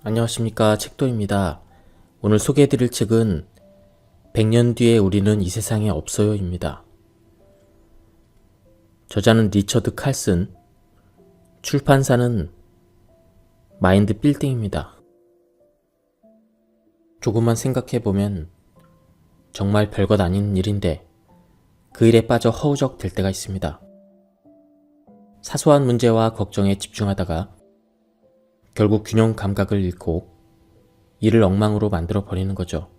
안녕하십니까, 책도입니다. 오늘 소개해드릴 책은 100년 뒤에 우리는 이 세상에 없어요 입니다. 저자는 리처드 칼슨, 출판사는 마인드 빌딩입니다. 조금만 생각해보면 정말 별것 아닌 일인데 그 일에 빠져 허우적 될 때가 있습니다. 사소한 문제와 걱정에 집중하다가 결국 균형 감각을 잃고 일을 엉망으로 만들어 버리는 거죠.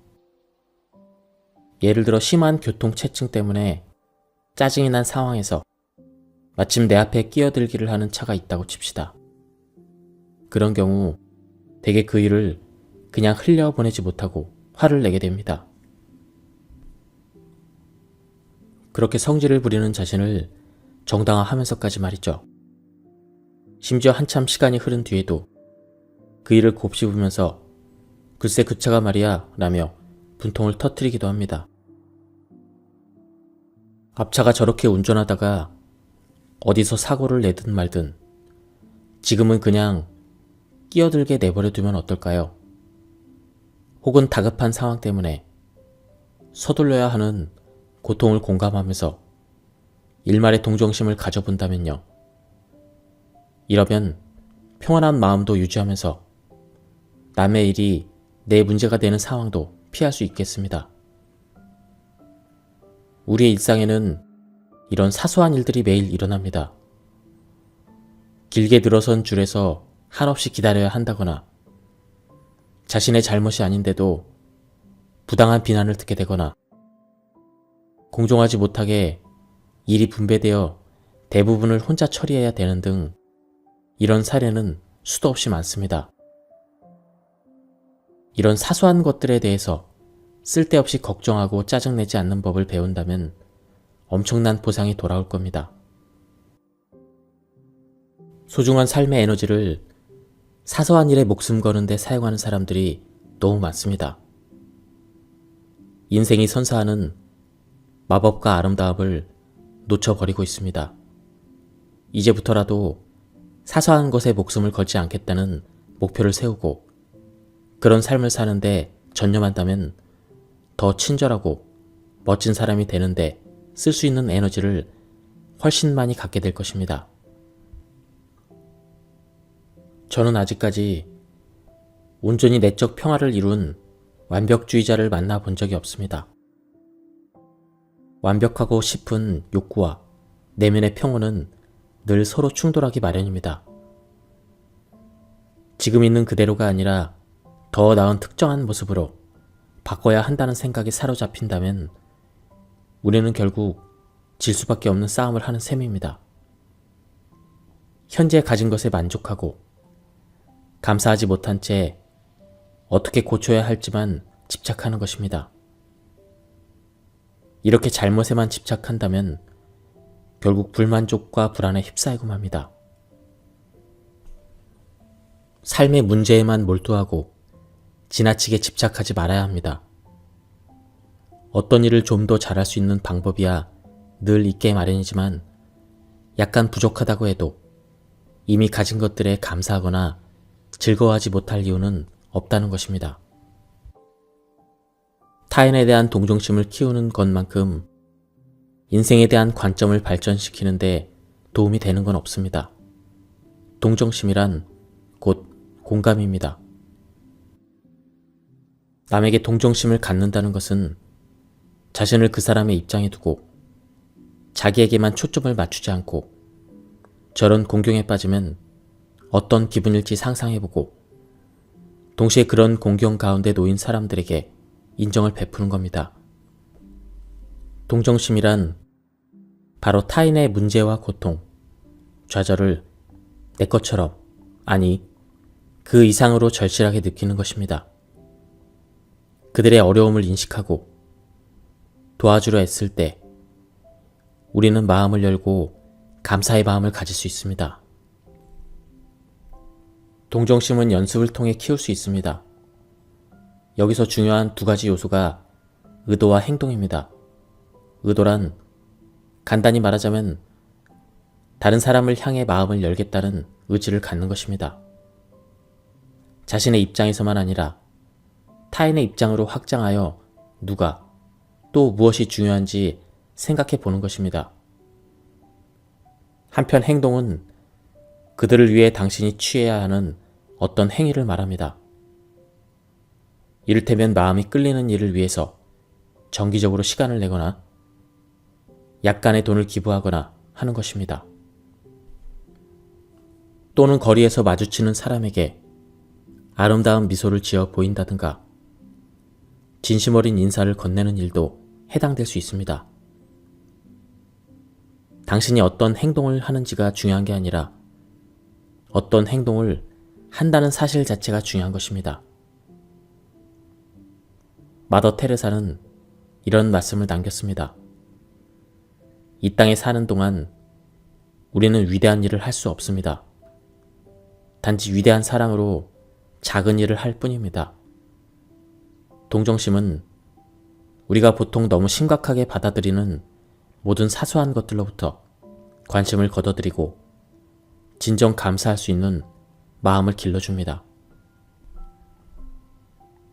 예를 들어 심한 교통체증 때문에 짜증이 난 상황에서 마침 내 앞에 끼어들기를 하는 차가 있다고 칩시다. 그런 경우 대개 그 일을 그냥 흘려보내지 못하고 화를 내게 됩니다. 그렇게 성질을 부리는 자신을 정당화하면서까지 말이죠. 심지어 한참 시간이 흐른 뒤에도 그 일을 곱씹으면서 글쎄 그 차가 말이야 라며 분통을 터뜨리기도 합니다. 앞차가 저렇게 운전하다가 어디서 사고를 내든 말든 지금은 그냥 끼어들게 내버려두면 어떨까요? 혹은 다급한 상황 때문에 서둘러야 하는 고통을 공감하면서 일말의 동정심을 가져본다면요. 이러면 평안한 마음도 유지하면서 남의 일이 내 문제가 되는 상황도 피할 수 있겠습니다. 우리의 일상에는 이런 사소한 일들이 매일 일어납니다. 길게 늘어선 줄에서 한없이 기다려야 한다거나 자신의 잘못이 아닌데도 부당한 비난을 듣게 되거나 공정하지 못하게 일이 분배되어 대부분을 혼자 처리해야 되는 등 이런 사례는 수도 없이 많습니다. 이런 사소한 것들에 대해서 쓸데없이 걱정하고 짜증내지 않는 법을 배운다면 엄청난 보상이 돌아올 겁니다. 소중한 삶의 에너지를 사소한 일에 목숨 거는 데 사용하는 사람들이 너무 많습니다. 인생이 선사하는 마법과 아름다움을 놓쳐버리고 있습니다. 이제부터라도 사소한 것에 목숨을 걸지 않겠다는 목표를 세우고 그런 삶을 사는데 전념한다면 더 친절하고 멋진 사람이 되는데 쓸 수 있는 에너지를 훨씬 많이 갖게 될 것입니다. 저는 아직까지 온전히 내적 평화를 이룬 완벽주의자를 만나본 적이 없습니다. 완벽하고 싶은 욕구와 내면의 평온은 늘 서로 충돌하기 마련입니다. 지금 있는 그대로가 아니라 더 나은 특정한 모습으로 바꿔야 한다는 생각에 사로잡힌다면 우리는 결국 질 수밖에 없는 싸움을 하는 셈입니다. 현재 가진 것에 만족하고 감사하지 못한 채 어떻게 고쳐야 할지만 집착하는 것입니다. 이렇게 잘못에만 집착한다면 결국 불만족과 불안에 휩싸이고 맙니다. 삶의 문제에만 몰두하고 지나치게 집착하지 말아야 합니다. 어떤 일을 좀 더 잘할 수 있는 방법이야 늘 있게 마련이지만 약간 부족하다고 해도 이미 가진 것들에 감사하거나 즐거워하지 못할 이유는 없다는 것입니다. 타인에 대한 동정심을 키우는 것만큼 인생에 대한 관점을 발전시키는데 도움이 되는 건 없습니다. 동정심이란 곧 공감입니다. 남에게 동정심을 갖는다는 것은 자신을 그 사람의 입장에 두고 자기에게만 초점을 맞추지 않고 저런 공경에 빠지면 어떤 기분일지 상상해보고 동시에 그런 공경 가운데 놓인 사람들에게 인정을 베푸는 겁니다. 동정심이란 바로 타인의 문제와 고통, 좌절을 내 것처럼, 아니 그 이상으로 절실하게 느끼는 것입니다. 그들의 어려움을 인식하고 도와주려 애쓸 때 우리는 마음을 열고 감사의 마음을 가질 수 있습니다. 동정심은 연습을 통해 키울 수 있습니다. 여기서 중요한 두 가지 요소가 의도와 행동입니다. 의도란 간단히 말하자면 다른 사람을 향해 마음을 열겠다는 의지를 갖는 것입니다. 자신의 입장에서만 아니라 타인의 입장으로 확장하여 누가 또 무엇이 중요한지 생각해 보는 것입니다. 한편 행동은 그들을 위해 당신이 취해야 하는 어떤 행위를 말합니다. 이를테면 마음이 끌리는 일을 위해서 정기적으로 시간을 내거나 약간의 돈을 기부하거나 하는 것입니다. 또는 거리에서 마주치는 사람에게 아름다운 미소를 지어 보인다든가 진심 어린 인사를 건네는 일도 해당될 수 있습니다. 당신이 어떤 행동을 하는지가 중요한 게 아니라 어떤 행동을 한다는 사실 자체가 중요한 것입니다. 마더 테레사는 이런 말씀을 남겼습니다. 이 땅에 사는 동안 우리는 위대한 일을 할 수 없습니다. 단지 위대한 사랑으로 작은 일을 할 뿐입니다. 동정심은 우리가 보통 너무 심각하게 받아들이는 모든 사소한 것들로부터 관심을 걷어들이고 진정 감사할 수 있는 마음을 길러줍니다.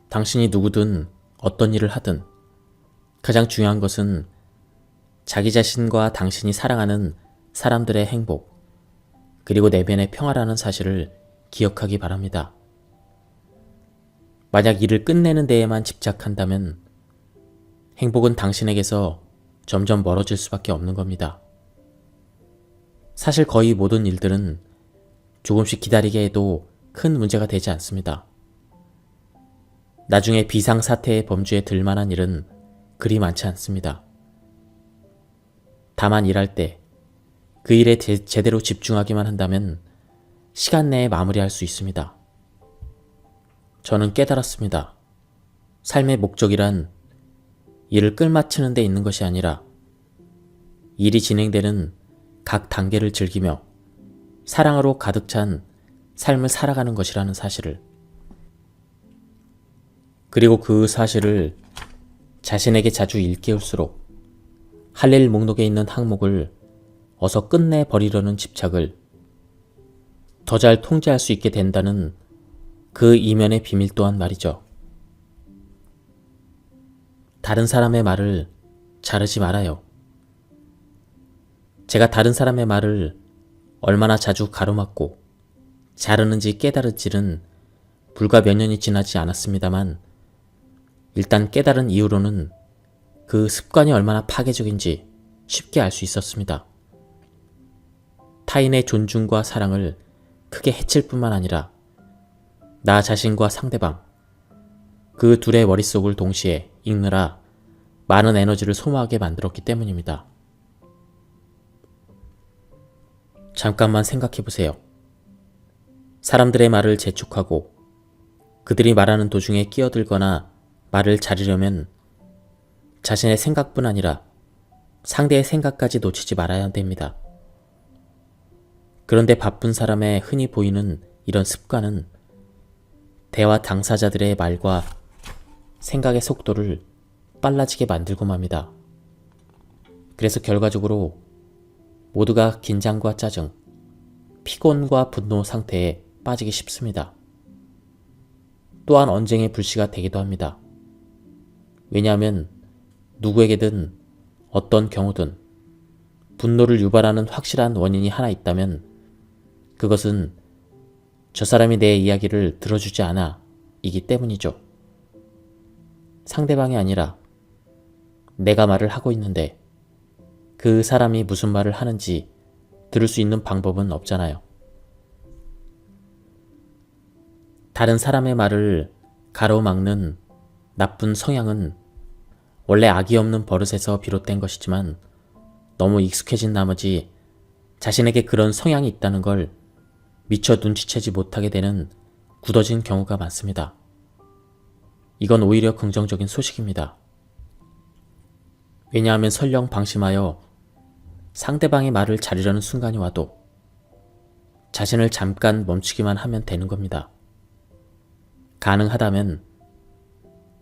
당신이 누구든 어떤 일을 하든 가장 중요한 것은 자기 자신과 당신이 사랑하는 사람들의 행복, 그리고 내면의 평화라는 사실을 기억하기 바랍니다. 만약 일을 끝내는 데에만 집착한다면 행복은 당신에게서 점점 멀어질 수밖에 없는 겁니다. 사실 거의 모든 일들은 조금씩 기다리게 해도 큰 문제가 되지 않습니다. 나중에 비상사태의 범주에 들 만한 일은 그리 많지 않습니다. 다만 일할 때 그 일에 제대로 집중하기만 한다면 시간 내에 마무리할 수 있습니다. 저는 깨달았습니다. 삶의 목적이란 일을 끝마치는 데 있는 것이 아니라 일이 진행되는 각 단계를 즐기며 사랑으로 가득 찬 삶을 살아가는 것이라는 사실을, 그리고 그 사실을 자신에게 자주 일깨울수록 할 일 목록에 있는 항목을 어서 끝내버리려는 집착을 더 잘 통제할 수 있게 된다는 그 이면의 비밀 또한 말이죠. 다른 사람의 말을 자르지 말아요. 제가 다른 사람의 말을 얼마나 자주 가로막고 자르는지 깨달은지는 불과 몇 년이 지나지 않았습니다만 일단 깨달은 이후로는 그 습관이 얼마나 파괴적인지 쉽게 알 수 있었습니다. 타인의 존중과 사랑을 크게 해칠 뿐만 아니라 나 자신과 상대방, 그 둘의 머릿속을 동시에 읽느라 많은 에너지를 소모하게 만들었기 때문입니다. 잠깐만 생각해보세요. 사람들의 말을 재촉하고 그들이 말하는 도중에 끼어들거나 말을 자르려면 자신의 생각뿐 아니라 상대의 생각까지 놓치지 말아야 됩니다. 그런데 바쁜 사람의 흔히 보이는 이런 습관은 대화 당사자들의 말과 생각의 속도를 빨라지게 만들고 맙니다. 그래서 결과적으로 모두가 긴장과 짜증, 피곤과 분노 상태에 빠지기 쉽습니다. 또한 언쟁의 불씨가 되기도 합니다. 왜냐하면 누구에게든 어떤 경우든 분노를 유발하는 확실한 원인이 하나 있다면 그것은 저 사람이 내 이야기를 들어주지 않아 이기 때문이죠. 상대방이 아니라 내가 말을 하고 있는데 그 사람이 무슨 말을 하는지 들을 수 있는 방법은 없잖아요. 다른 사람의 말을 가로막는 나쁜 성향은 원래 악이 없는 버릇에서 비롯된 것이지만 너무 익숙해진 나머지 자신에게 그런 성향이 있다는 걸 미처 눈치채지 못하게 되는 굳어진 경우가 많습니다. 이건 오히려 긍정적인 소식입니다. 왜냐하면 설령 방심하여 상대방의 말을 자르려는 순간이 와도 자신을 잠깐 멈추기만 하면 되는 겁니다. 가능하다면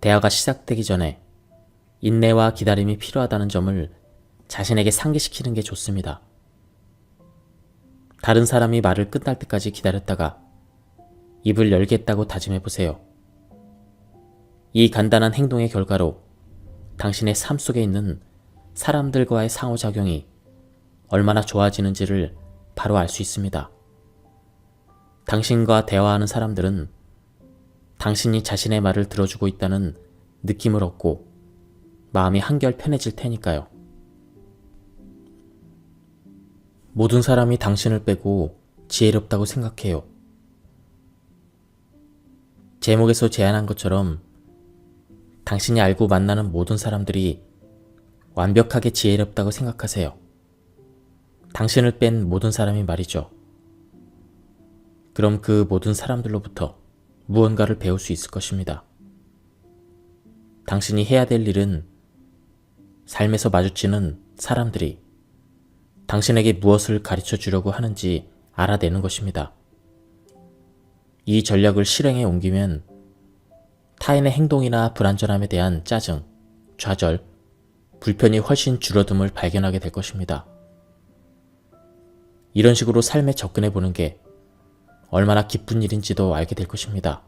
대화가 시작되기 전에 인내와 기다림이 필요하다는 점을 자신에게 상기시키는 게 좋습니다. 다른 사람이 말을 끝날 때까지 기다렸다가 입을 열겠다고 다짐해보세요. 이 간단한 행동의 결과로 당신의 삶 속에 있는 사람들과의 상호작용이 얼마나 좋아지는지를 바로 알 수 있습니다. 당신과 대화하는 사람들은 당신이 자신의 말을 들어주고 있다는 느낌을 얻고 마음이 한결 편해질 테니까요. 모든 사람이 당신을 빼고 지혜롭다고 생각해요. 제목에서 제안한 것처럼 당신이 알고 만나는 모든 사람들이 완벽하게 지혜롭다고 생각하세요. 당신을 뺀 모든 사람이 말이죠. 그럼 그 모든 사람들로부터 무언가를 배울 수 있을 것입니다. 당신이 해야 될 일은 삶에서 마주치는 사람들이 당신에게 무엇을 가르쳐 주려고 하는지 알아내는 것입니다. 이 전략을 실행에 옮기면 타인의 행동이나 불완전함에 대한 짜증, 좌절, 불편이 훨씬 줄어듦을 발견하게 될 것입니다. 이런 식으로 삶에 접근해 보는 게 얼마나 기쁜 일인지도 알게 될 것입니다.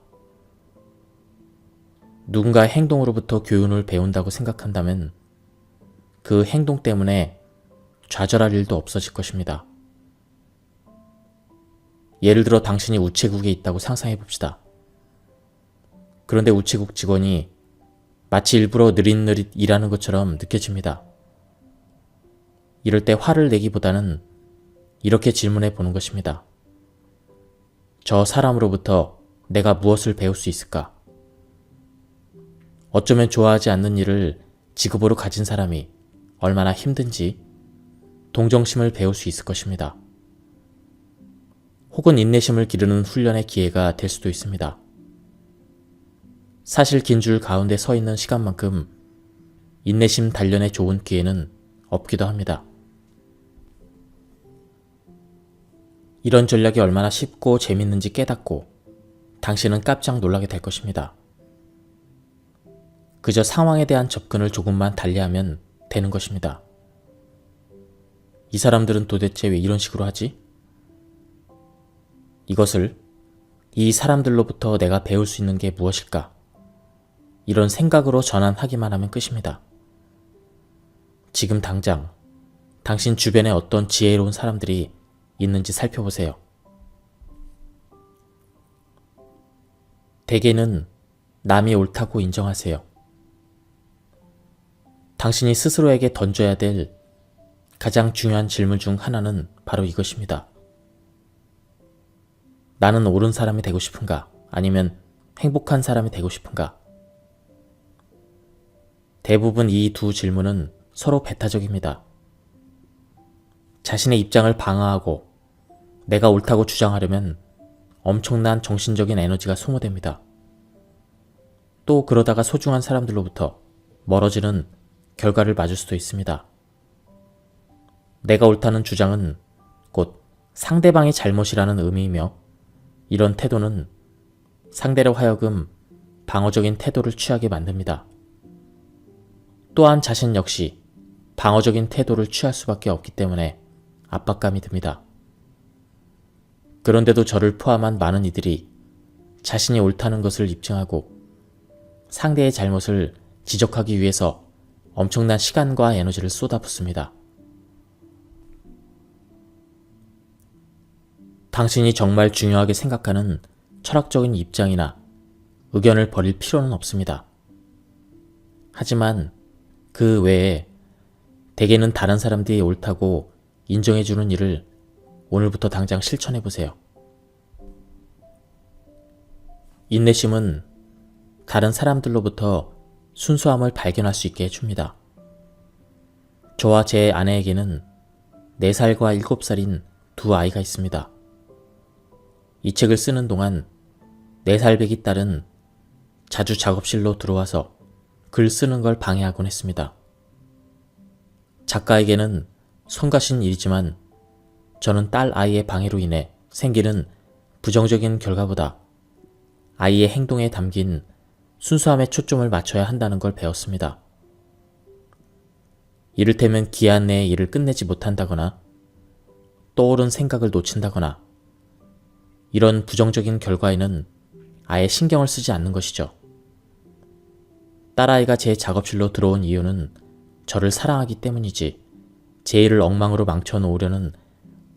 누군가의 행동으로부터 교훈을 배운다고 생각한다면 그 행동 때문에 좌절할 일도 없어질 것입니다. 예를 들어 당신이 우체국에 있다고 상상해 봅시다. 그런데 우체국 직원이 마치 일부러 느릿느릿 일하는 것처럼 느껴집니다. 이럴 때 화를 내기보다는 이렇게 질문해 보는 것입니다. 저 사람으로부터 내가 무엇을 배울 수 있을까? 어쩌면 좋아하지 않는 일을 직업으로 가진 사람이 얼마나 힘든지 동정심을 배울 수 있을 것입니다. 혹은 인내심을 기르는 훈련의 기회가 될 수도 있습니다. 사실 긴 줄 가운데 서 있는 시간만큼 인내심 단련에 좋은 기회는 없기도 합니다. 이런 전략이 얼마나 쉽고 재밌는지 깨닫고 당신은 깜짝 놀라게 될 것입니다. 그저 상황에 대한 접근을 조금만 달리하면 되는 것입니다. 이 사람들은 도대체 왜 이런 식으로 하지? 이것을 이 사람들로부터 내가 배울 수 있는 게 무엇일까? 이런 생각으로 전환하기만 하면 끝입니다. 지금 당장 당신 주변에 어떤 지혜로운 사람들이 있는지 살펴보세요. 대개는 남이 옳다고 인정하세요. 당신이 스스로에게 던져야 될 가장 중요한 질문 중 하나는 바로 이것입니다. 나는 옳은 사람이 되고 싶은가? 아니면 행복한 사람이 되고 싶은가? 대부분 이 두 질문은 서로 배타적입니다. 자신의 입장을 방어하고 내가 옳다고 주장하려면 엄청난 정신적인 에너지가 소모됩니다. 또 그러다가 소중한 사람들로부터 멀어지는 결과를 맞을 수도 있습니다. 내가 옳다는 주장은 곧 상대방의 잘못이라는 의미이며 이런 태도는 상대로 하여금 방어적인 태도를 취하게 만듭니다. 또한 자신 역시 방어적인 태도를 취할 수밖에 없기 때문에 압박감이 듭니다. 그런데도 저를 포함한 많은 이들이 자신이 옳다는 것을 입증하고 상대의 잘못을 지적하기 위해서 엄청난 시간과 에너지를 쏟아붓습니다. 당신이 정말 중요하게 생각하는 철학적인 입장이나 의견을 버릴 필요는 없습니다. 하지만 그 외에 대개는 다른 사람들이 옳다고 인정해주는 일을 오늘부터 당장 실천해보세요. 인내심은 다른 사람들로부터 순수함을 발견할 수 있게 해줍니다. 저와 제 아내에게는 4살과 7살인 두 아이가 있습니다. 이 책을 쓰는 동안 4살배기 딸은 자주 작업실로 들어와서 글 쓰는 걸 방해하곤 했습니다. 작가에게는 손가신 일이지만 저는 딸 아이의 방해로 인해 생기는 부정적인 결과보다 아이의 행동에 담긴 순수함에 초점을 맞춰야 한다는 걸 배웠습니다. 이를테면 기한 내에 일을 끝내지 못한다거나 떠오른 생각을 놓친다거나 이런 부정적인 결과에는 아예 신경을 쓰지 않는 것이죠. 딸아이가 제 작업실로 들어온 이유는 저를 사랑하기 때문이지 제 일을 엉망으로 망쳐놓으려는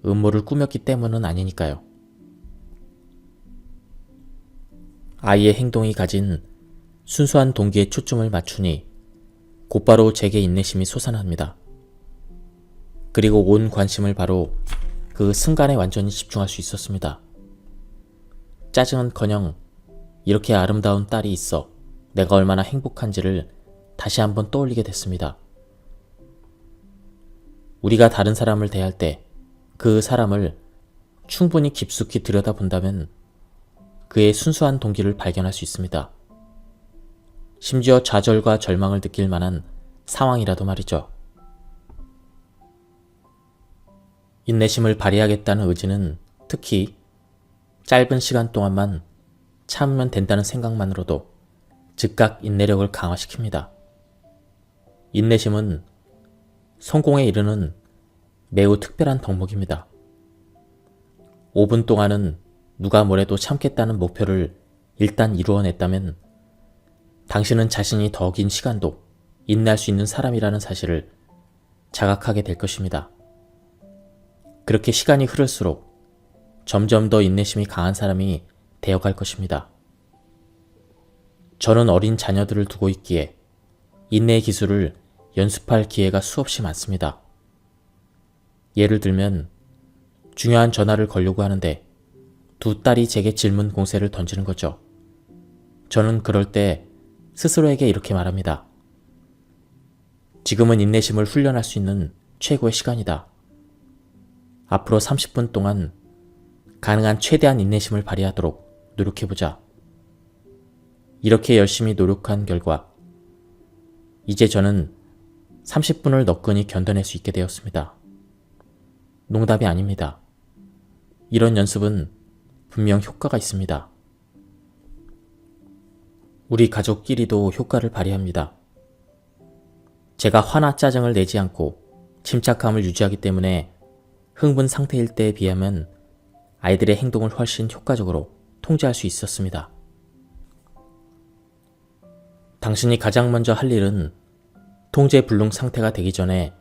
음모를 꾸몄기 때문은 아니니까요. 아이의 행동이 가진 순수한 동기에 초점을 맞추니 곧바로 제게 인내심이 솟아납니다. 그리고 온 관심을 바로 그 순간에 완전히 집중할 수 있었습니다. 짜증은커녕 이렇게 아름다운 딸이 있어 내가 얼마나 행복한지를 다시 한번 떠올리게 됐습니다. 우리가 다른 사람을 대할 때 그 사람을 충분히 깊숙이 들여다본다면 그의 순수한 동기를 발견할 수 있습니다. 심지어 좌절과 절망을 느낄 만한 상황이라도 말이죠. 인내심을 발휘하겠다는 의지는 특히 짧은 시간 동안만 참으면 된다는 생각만으로도 즉각 인내력을 강화시킵니다. 인내심은 성공에 이르는 매우 특별한 덕목입니다. 5분 동안은 누가 뭐래도 참겠다는 목표를 일단 이루어냈다면 당신은 자신이 더 긴 시간도 인내할 수 있는 사람이라는 사실을 자각하게 될 것입니다. 그렇게 시간이 흐를수록 점점 더 인내심이 강한 사람이 되어갈 것입니다. 저는 어린 자녀들을 두고 있기에 인내의 기술을 연습할 기회가 수없이 많습니다. 예를 들면 중요한 전화를 걸려고 하는데 두 딸이 제게 질문 공세를 던지는 거죠. 저는 그럴 때 스스로에게 이렇게 말합니다. 지금은 인내심을 훈련할 수 있는 최고의 시간이다. 앞으로 30분 동안 가능한 최대한 인내심을 발휘하도록 노력해보자. 이렇게 열심히 노력한 결과 이제 저는 30분을 너끈히 견뎌낼 수 있게 되었습니다. 농담이 아닙니다. 이런 연습은 분명 효과가 있습니다. 우리 가족끼리도 효과를 발휘합니다. 제가 화나 짜증을 내지 않고 침착함을 유지하기 때문에 흥분 상태일 때에 비하면 아이들의 행동을 훨씬 효과적으로 통제할 수 있었습니다. 당신이 가장 먼저 할 일은 통제 불능 상태가 되기 전에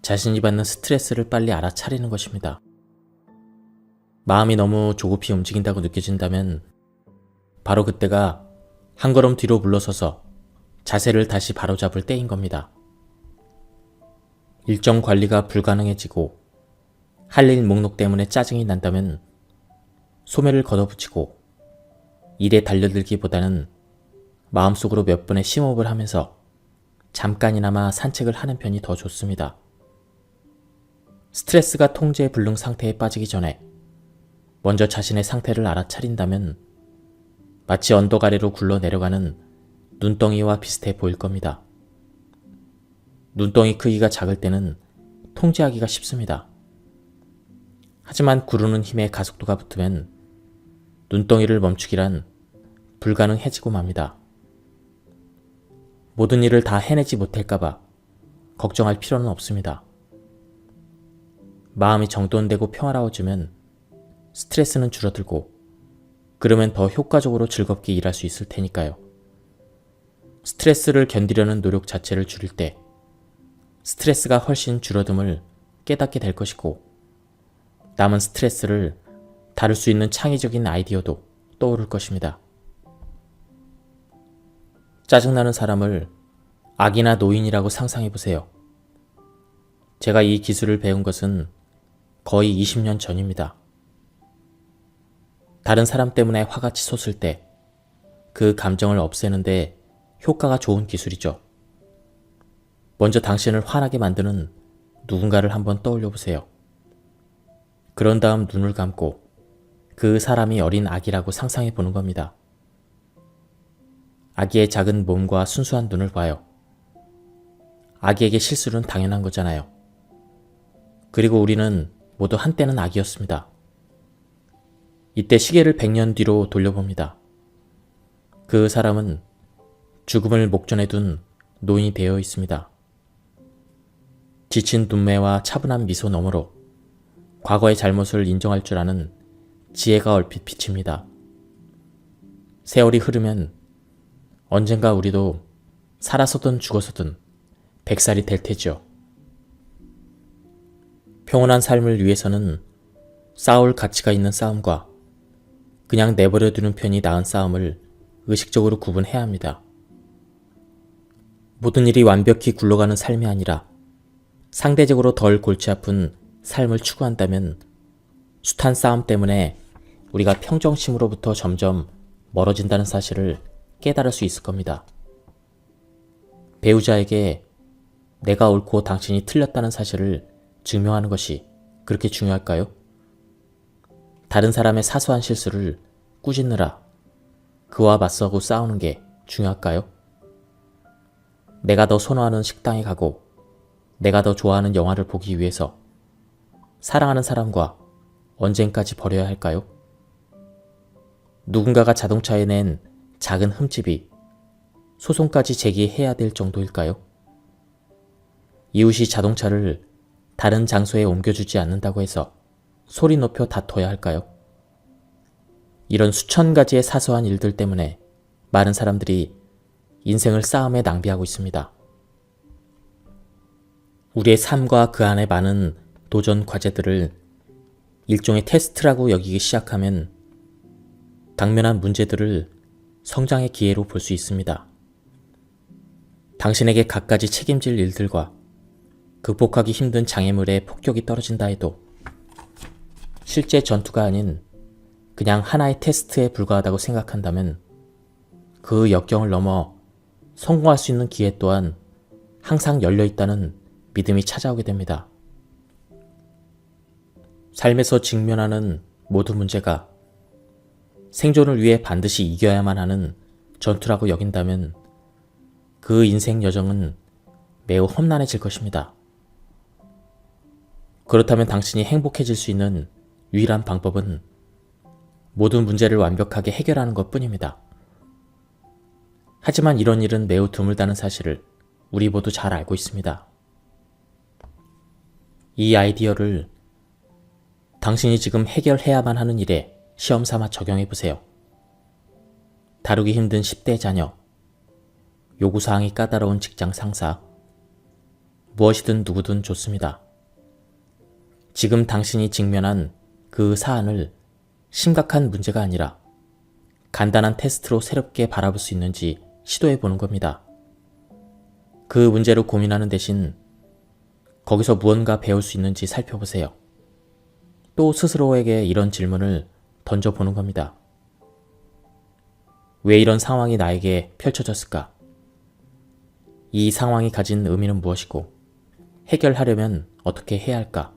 자신이 받는 스트레스를 빨리 알아차리는 것입니다. 마음이 너무 조급히 움직인다고 느껴진다면 바로 그때가 한 걸음 뒤로 물러서서 자세를 다시 바로잡을 때인 겁니다. 일정 관리가 불가능해지고 할 일 목록 때문에 짜증이 난다면 소매를 걷어붙이고 일에 달려들기보다는 마음속으로 몇 번의 심호흡을 하면서 잠깐이나마 산책을 하는 편이 더 좋습니다. 스트레스가 통제 불능 상태에 빠지기 전에 먼저 자신의 상태를 알아차린다면 마치 언덕 아래로 굴러 내려가는 눈덩이와 비슷해 보일 겁니다. 눈덩이 크기가 작을 때는 통제하기가 쉽습니다. 하지만 구르는 힘에 가속도가 붙으면 눈덩이를 멈추기란 불가능해지고 맙니다. 모든 일을 다 해내지 못할까봐 걱정할 필요는 없습니다. 마음이 정돈되고 평화로워지면 스트레스는 줄어들고 그러면 더 효과적으로 즐겁게 일할 수 있을 테니까요. 스트레스를 견디려는 노력 자체를 줄일 때 스트레스가 훨씬 줄어듦을 깨닫게 될 것이고 남은 스트레스를 다룰 수 있는 창의적인 아이디어도 떠오를 것입니다. 짜증나는 사람을 악이나 노인이라고 상상해보세요. 제가 이 기술을 배운 것은 거의 20년 전입니다. 다른 사람 때문에 화가 치솟을 때 그 감정을 없애는데 효과가 좋은 기술이죠. 먼저 당신을 화나게 만드는 누군가를 한번 떠올려 보세요. 그런 다음 눈을 감고 그 사람이 어린 아기라고 상상해 보는 겁니다. 아기의 작은 몸과 순수한 눈을 봐요. 아기에게 실수는 당연한 거잖아요. 그리고 우리는 모두 한때는 아기였습니다. 이때 시계를 100년 뒤로 돌려봅니다. 그 사람은 죽음을 목전에 둔 노인이 되어 있습니다. 지친 눈매와 차분한 미소 너머로 과거의 잘못을 인정할 줄 아는 지혜가 얼핏 비칩니다. 세월이 흐르면 언젠가 우리도 살아서든 죽어서든 100살이 될 테죠. 평온한 삶을 위해서는 싸울 가치가 있는 싸움과 그냥 내버려두는 편이 나은 싸움을 의식적으로 구분해야 합니다. 모든 일이 완벽히 굴러가는 삶이 아니라 상대적으로 덜 골치 아픈 삶을 추구한다면 숱한 싸움 때문에 우리가 평정심으로부터 점점 멀어진다는 사실을 깨달을 수 있을 겁니다. 배우자에게 내가 옳고 당신이 틀렸다는 사실을 증명하는 것이 그렇게 중요할까요? 다른 사람의 사소한 실수를 꾸짖느라 그와 맞서고 싸우는 게 중요할까요? 내가 더 선호하는 식당에 가고 내가 더 좋아하는 영화를 보기 위해서 사랑하는 사람과 언젠까지 버려야 할까요? 누군가가 자동차에 낸 작은 흠집이 소송까지 제기해야 될 정도일까요? 이웃이 자동차를 다른 장소에 옮겨주지 않는다고 해서 소리 높여 다퉈야 할까요? 이런 수천 가지의 사소한 일들 때문에 많은 사람들이 인생을 싸움에 낭비하고 있습니다. 우리의 삶과 그 안에 많은 도전 과제들을 일종의 테스트라고 여기기 시작하면 당면한 문제들을 성장의 기회로 볼 수 있습니다. 당신에게 갖가지 책임질 일들과 극복하기 힘든 장애물에 폭격이 떨어진다 해도 실제 전투가 아닌 그냥 하나의 테스트에 불과하다고 생각한다면 그 역경을 넘어 성공할 수 있는 기회 또한 항상 열려있다는 믿음이 찾아오게 됩니다. 삶에서 직면하는 모든 문제가 생존을 위해 반드시 이겨야만 하는 전투라고 여긴다면 그 인생 여정은 매우 험난해질 것입니다. 그렇다면 당신이 행복해질 수 있는 유일한 방법은 모든 문제를 완벽하게 해결하는 것 뿐입니다. 하지만 이런 일은 매우 드물다는 사실을 우리 모두 잘 알고 있습니다. 이 아이디어를 당신이 지금 해결해야만 하는 일에 시험 삼아 적용해 보세요. 다루기 힘든 10대 자녀, 요구사항이 까다로운 직장 상사, 무엇이든 누구든 좋습니다. 지금 당신이 직면한 그 사안을 심각한 문제가 아니라 간단한 테스트로 새롭게 바라볼 수 있는지 시도해 보는 겁니다. 그 문제로 고민하는 대신 거기서 무언가 배울 수 있는지 살펴보세요. 또 스스로에게 이런 질문을 던져보는 겁니다. 왜 이런 상황이 나에게 펼쳐졌을까? 이 상황이 가진 의미는 무엇이고 해결하려면 어떻게 해야 할까?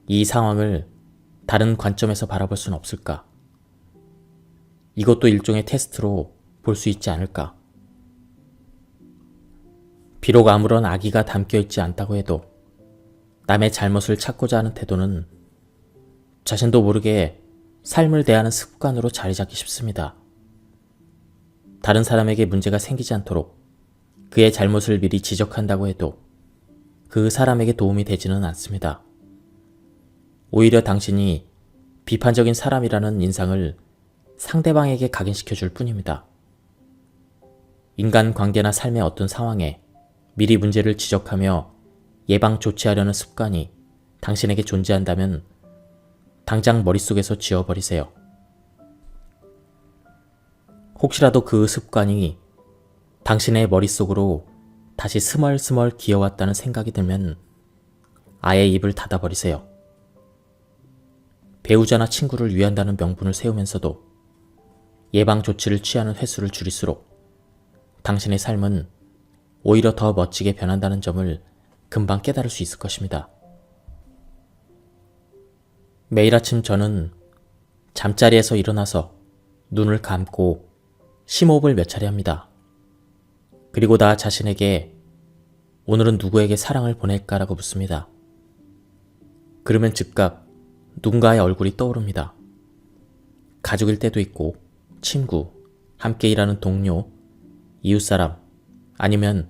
이 상황을 다른 관점에서 바라볼 수는 없을까? 이것도 일종의 테스트로 볼 수 있지 않을까? 비록 아무런 악의가 담겨있지 않다고 해도 남의 잘못을 찾고자 하는 태도는 자신도 모르게 삶을 대하는 습관으로 자리 잡기 쉽습니다. 다른 사람에게 문제가 생기지 않도록 그의 잘못을 미리 지적한다고 해도 그 사람에게 도움이 되지는 않습니다. 오히려 당신이 비판적인 사람이라는 인상을 상대방에게 각인시켜 줄 뿐입니다. 인간관계나 삶의 어떤 상황에 미리 문제를 지적하며 예방 조치하려는 습관이 당신에게 존재한다면 당장 머릿속에서 지워버리세요. 혹시라도 그 습관이 당신의 머릿속으로 다시 스멀스멀 기어왔다는 생각이 들면 아예 입을 닫아버리세요. 배우자나 친구를 위한다는 명분을 세우면서도 예방 조치를 취하는 횟수를 줄일수록 당신의 삶은 오히려 더 멋지게 변한다는 점을 금방 깨달을 수 있을 것입니다. 매일 아침 저는 잠자리에서 일어나서 눈을 감고 심호흡을 몇 차례 합니다. 그리고 나 자신에게 오늘은 누구에게 사랑을 보낼까라고 묻습니다. 그러면 즉각 누군가의 얼굴이 떠오릅니다. 가족일 때도 있고 친구, 함께 일하는 동료, 이웃사람, 아니면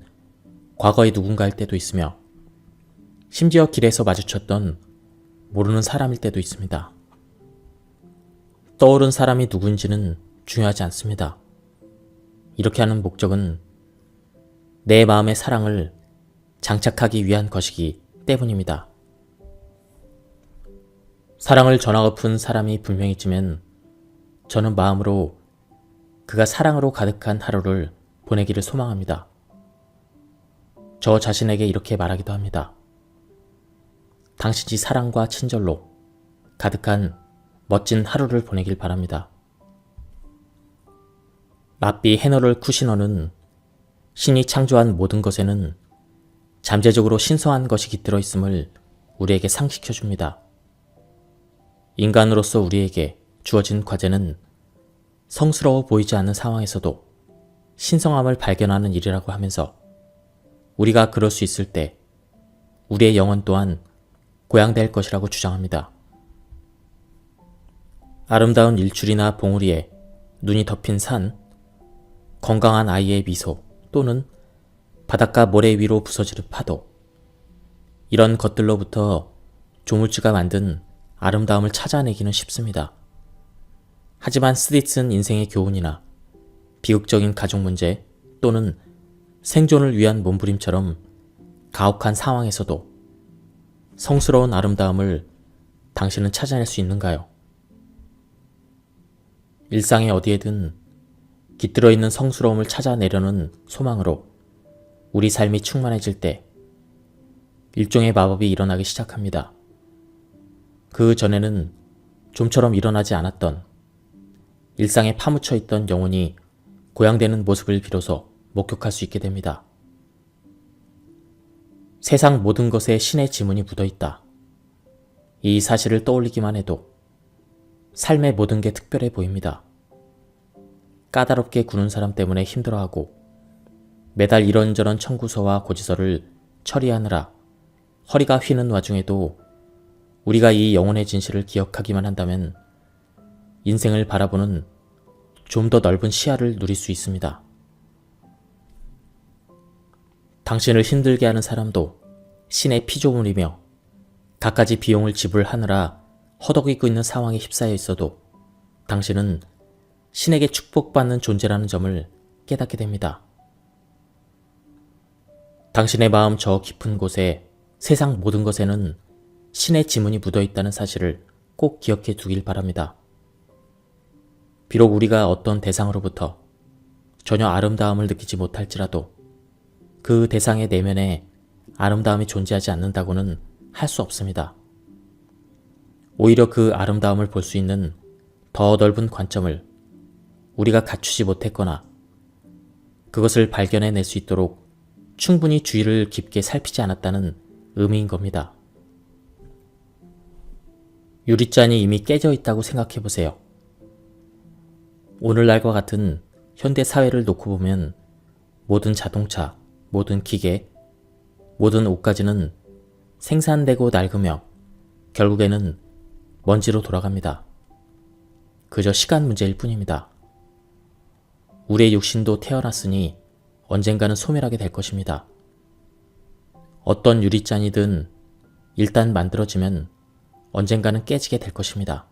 과거의 누군가일 때도 있으며 심지어 길에서 마주쳤던 모르는 사람일 때도 있습니다. 떠오른 사람이 누군지는 중요하지 않습니다. 이렇게 하는 목적은 내 마음의 사랑을 장착하기 위한 것이기 때문입니다. 사랑을 전하고픈 사람이 분명히 있지만 저는 마음으로 그가 사랑으로 가득한 하루를 보내기를 소망합니다. 저 자신에게 이렇게 말하기도 합니다. 당신이 사랑과 친절로 가득한 멋진 하루를 보내길 바랍니다. 랍비 헤너럴 쿠시너는 신이 창조한 모든 것에는 잠재적으로 신성한 것이 깃들어 있음을 우리에게 상기시켜줍니다. 인간으로서 우리에게 주어진 과제는 성스러워 보이지 않는 상황에서도 신성함을 발견하는 일이라고 하면서 우리가 그럴 수 있을 때 우리의 영혼 또한 고양될 것이라고 주장합니다. 아름다운 일출이나 봉우리에 눈이 덮인 산, 건강한 아이의 미소 또는 바닷가 모래 위로 부서지는 파도, 이런 것들로부터 조물주가 만든 아름다움을 찾아내기는 쉽습니다. 하지만 쓰디쓴 인생의 교훈이나 비극적인 가족 문제 또는 생존을 위한 몸부림처럼 가혹한 상황에서도 성스러운 아름다움을 당신은 찾아낼 수 있는가요? 일상의 어디에든 깃들어 있는 성스러움을 찾아내려는 소망으로 우리 삶이 충만해질 때 일종의 마법이 일어나기 시작합니다. 그 전에는 좀처럼 일어나지 않았던 일상에 파묻혀 있던 영혼이 고양되는 모습을 비로소 목격할 수 있게 됩니다. 세상 모든 것에 신의 지문이 묻어 있다. 이 사실을 떠올리기만 해도 삶의 모든 게 특별해 보입니다. 까다롭게 구는 사람 때문에 힘들어하고 매달 이런저런 청구서와 고지서를 처리하느라 허리가 휘는 와중에도 우리가 이 영혼의 진실을 기억하기만 한다면 인생을 바라보는 좀 더 넓은 시야를 누릴 수 있습니다. 당신을 힘들게 하는 사람도 신의 피조물이며 갖가지 비용을 지불하느라 허덕이고 있는 상황에 휩싸여 있어도 당신은 신에게 축복받는 존재라는 점을 깨닫게 됩니다. 당신의 마음 저 깊은 곳에 세상 모든 것에는 신의 지문이 묻어 있다는 사실을 꼭 기억해 두길 바랍니다. 비록 우리가 어떤 대상으로부터 전혀 아름다움을 느끼지 못할지라도 그 대상의 내면에 아름다움이 존재하지 않는다고는 할 수 없습니다. 오히려 그 아름다움을 볼 수 있는 더 넓은 관점을 우리가 갖추지 못했거나 그것을 발견해낼 수 있도록 충분히 주의를 깊게 살피지 않았다는 의미인 겁니다. 유리잔이 이미 깨져 있다고 생각해 보세요. 오늘날과 같은 현대 사회를 놓고 보면 모든 자동차, 모든 기계, 모든 옷가지는 생산되고 낡으며 결국에는 먼지로 돌아갑니다. 그저 시간 문제일 뿐입니다. 우리의 육신도 태어났으니 언젠가는 소멸하게 될 것입니다. 어떤 유리잔이든 일단 만들어지면 언젠가는 깨지게 될 것입니다.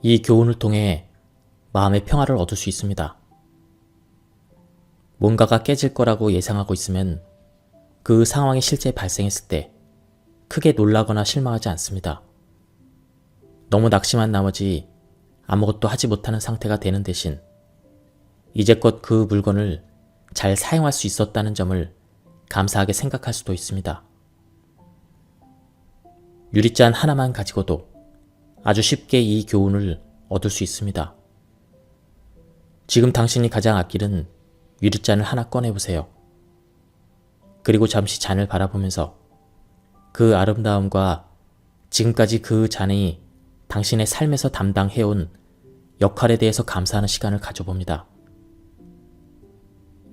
이 교훈을 통해 마음의 평화를 얻을 수 있습니다. 뭔가가 깨질 거라고 예상하고 있으면 그 상황이 실제 발생했을 때 크게 놀라거나 실망하지 않습니다. 너무 낙심한 나머지 아무것도 하지 못하는 상태가 되는 대신 이제껏 그 물건을 잘 사용할 수 있었다는 점을 감사하게 생각할 수도 있습니다. 유리잔 하나만 가지고도 아주 쉽게 이 교훈을 얻을 수 있습니다. 지금 당신이 가장 아끼는 유리잔을 하나 꺼내보세요. 그리고 잠시 잔을 바라보면서 그 아름다움과 지금까지 그 잔이 당신의 삶에서 담당해온 역할에 대해서 감사하는 시간을 가져봅니다.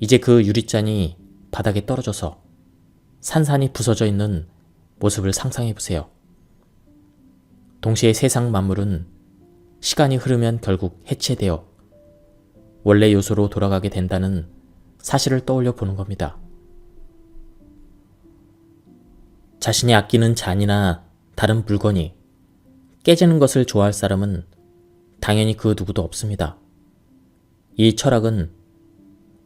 이제 그 유리잔이 바닥에 떨어져서 산산이 부서져 있는 모습을 상상해보세요. 동시에 세상 만물은 시간이 흐르면 결국 해체되어 원래 요소로 돌아가게 된다는 사실을 떠올려 보는 겁니다. 자신이 아끼는 잔이나 다른 물건이 깨지는 것을 좋아할 사람은 당연히 그 누구도 없습니다. 이 철학은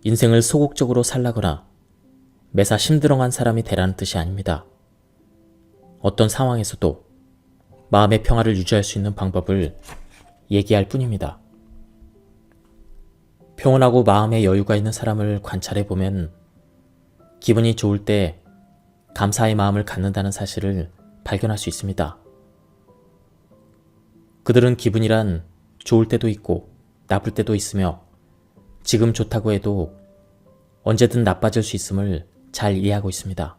인생을 소극적으로 살라거나 매사 심드렁한 사람이 되라는 뜻이 아닙니다. 어떤 상황에서도 마음의 평화를 유지할 수 있는 방법을 얘기할 뿐입니다. 평온하고 마음에 여유가 있는 사람을 관찰해 보면 기분이 좋을 때 감사의 마음을 갖는다는 사실을 발견할 수 있습니다. 그들은 기분이란 좋을 때도 있고 나쁠 때도 있으며 지금 좋다고 해도 언제든 나빠질 수 있음을 잘 이해하고 있습니다.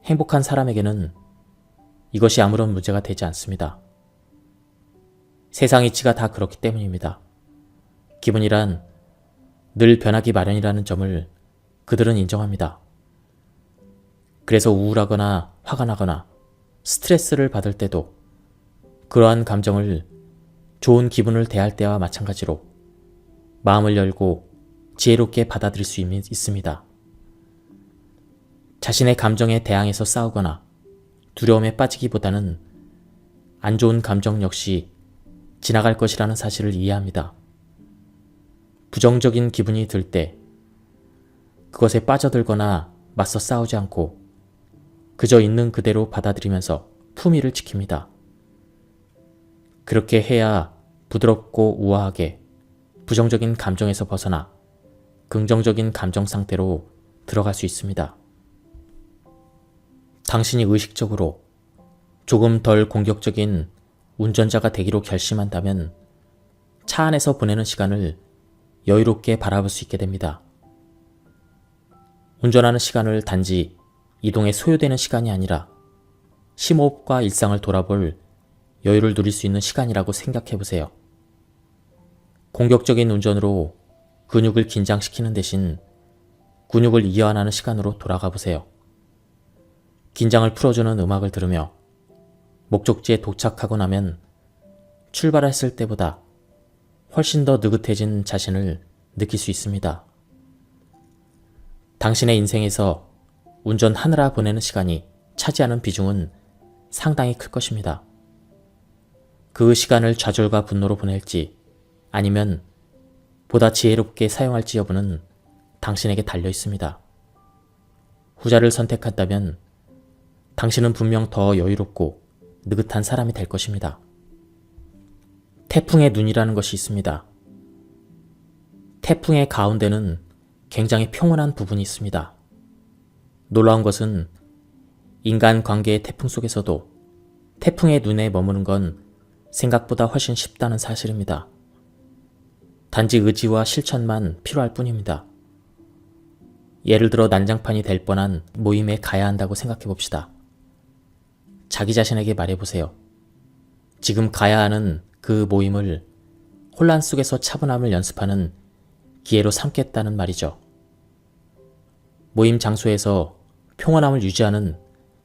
행복한 사람에게는 이것이 아무런 문제가 되지 않습니다. 세상 이치가 다 그렇기 때문입니다. 기분이란 늘 변하기 마련이라는 점을 그들은 인정합니다. 그래서 우울하거나 화가 나거나 스트레스를 받을 때도 그러한 감정을 좋은 기분을 대할 때와 마찬가지로 마음을 열고 지혜롭게 받아들일 수 있습니다. 자신의 감정에 대항해서 싸우거나 두려움에 빠지기보다는 안 좋은 감정 역시 지나갈 것이라는 사실을 이해합니다. 부정적인 기분이 들 때 그것에 빠져들거나 맞서 싸우지 않고 그저 있는 그대로 받아들이면서 품위를 지킵니다. 그렇게 해야 부드럽고 우아하게 부정적인 감정에서 벗어나 긍정적인 감정 상태로 들어갈 수 있습니다. 당신이 의식적으로 조금 덜 공격적인 운전자가 되기로 결심한다면 차 안에서 보내는 시간을 여유롭게 바라볼 수 있게 됩니다. 운전하는 시간을 단지 이동에 소요되는 시간이 아니라 심호흡과 일상을 돌아볼 여유를 누릴 수 있는 시간이라고 생각해 보세요. 공격적인 운전으로 근육을 긴장시키는 대신 근육을 이완하는 시간으로 돌아가 보세요. 긴장을 풀어주는 음악을 들으며 목적지에 도착하고 나면 출발했을 때보다 훨씬 더 느긋해진 자신을 느낄 수 있습니다. 당신의 인생에서 운전하느라 보내는 시간이 차지하는 비중은 상당히 클 것입니다. 그 시간을 좌절과 분노로 보낼지 아니면 보다 지혜롭게 사용할지 여부는 당신에게 달려 있습니다. 후자를 선택한다면 당신은 분명 더 여유롭고 느긋한 사람이 될 것입니다. 태풍의 눈이라는 것이 있습니다. 태풍의 가운데는 굉장히 평온한 부분이 있습니다. 놀라운 것은 인간관계의 태풍 속에서도 태풍의 눈에 머무는 건 생각보다 훨씬 쉽다는 사실입니다. 단지 의지와 실천만 필요할 뿐입니다. 예를 들어 난장판이 될 뻔한 모임에 가야 한다고 생각해 봅시다. 자기 자신에게 말해보세요. 지금 가야 하는 그 모임을 혼란 속에서 차분함을 연습하는 기회로 삼겠다는 말이죠. 모임 장소에서 평온함을 유지하는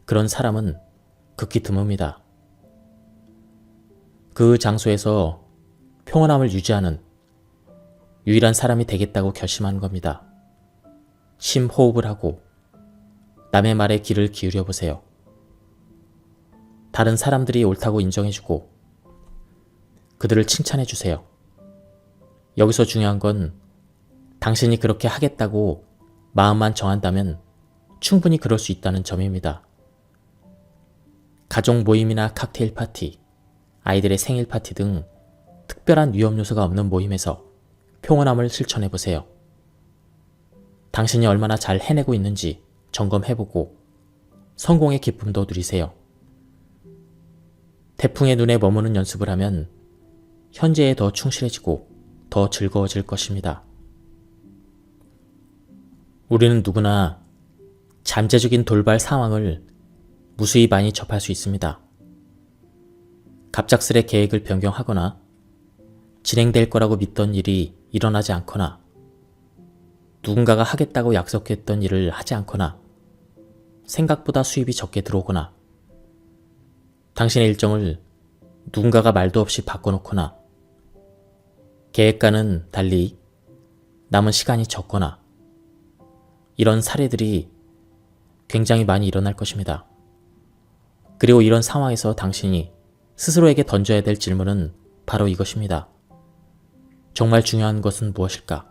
그런 사람은 극히 드뭅니다. 그 장소에서 평온함을 유지하는 유일한 사람이 되겠다고 결심하는 겁니다. 심호흡을 하고 남의 말에 귀를 기울여 보세요. 다른 사람들이 옳다고 인정해주고 그들을 칭찬해 주세요. 여기서 중요한 건 당신이 그렇게 하겠다고 마음만 정한다면 충분히 그럴 수 있다는 점입니다. 가족 모임이나 칵테일 파티, 아이들의 생일 파티 등 특별한 위험 요소가 없는 모임에서 평온함을 실천해 보세요. 당신이 얼마나 잘 해내고 있는지 점검해보고 성공의 기쁨도 누리세요. 태풍의 눈에 머무는 연습을 하면 현재에 더 충실해지고 더 즐거워질 것입니다. 우리는 누구나 잠재적인 돌발 상황을 무수히 많이 접할 수 있습니다. 갑작스레 계획을 변경하거나 진행될 거라고 믿던 일이 일어나지 않거나 누군가가 하겠다고 약속했던 일을 하지 않거나 생각보다 수입이 적게 들어오거나 당신의 일정을 누군가가 말도 없이 바꿔놓거나 계획과는 달리 남은 시간이 적거나 이런 사례들이 굉장히 많이 일어날 것입니다. 그리고 이런 상황에서 당신이 스스로에게 던져야 될 질문은 바로 이것입니다. 정말 중요한 것은 무엇일까?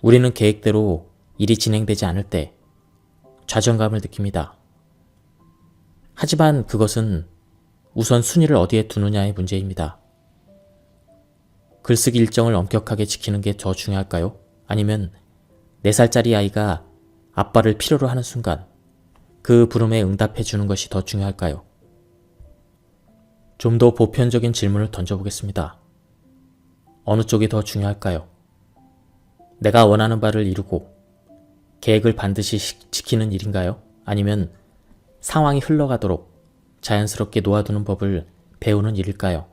우리는 계획대로 일이 진행되지 않을 때 좌절감을 느낍니다. 하지만 그것은 우선 순위를 어디에 두느냐의 문제입니다. 글쓰기 일정을 엄격하게 지키는 게 더 중요할까요? 아니면 4살짜리 아이가 아빠를 필요로 하는 순간 그 부름에 응답해 주는 것이 더 중요할까요? 좀 더 보편적인 질문을 던져보겠습니다. 어느 쪽이 더 중요할까요? 내가 원하는 바를 이루고 계획을 반드시 지키는 일인가요? 아니면 상황이 흘러가도록 자연스럽게 놓아두는 법을 배우는 일일까요?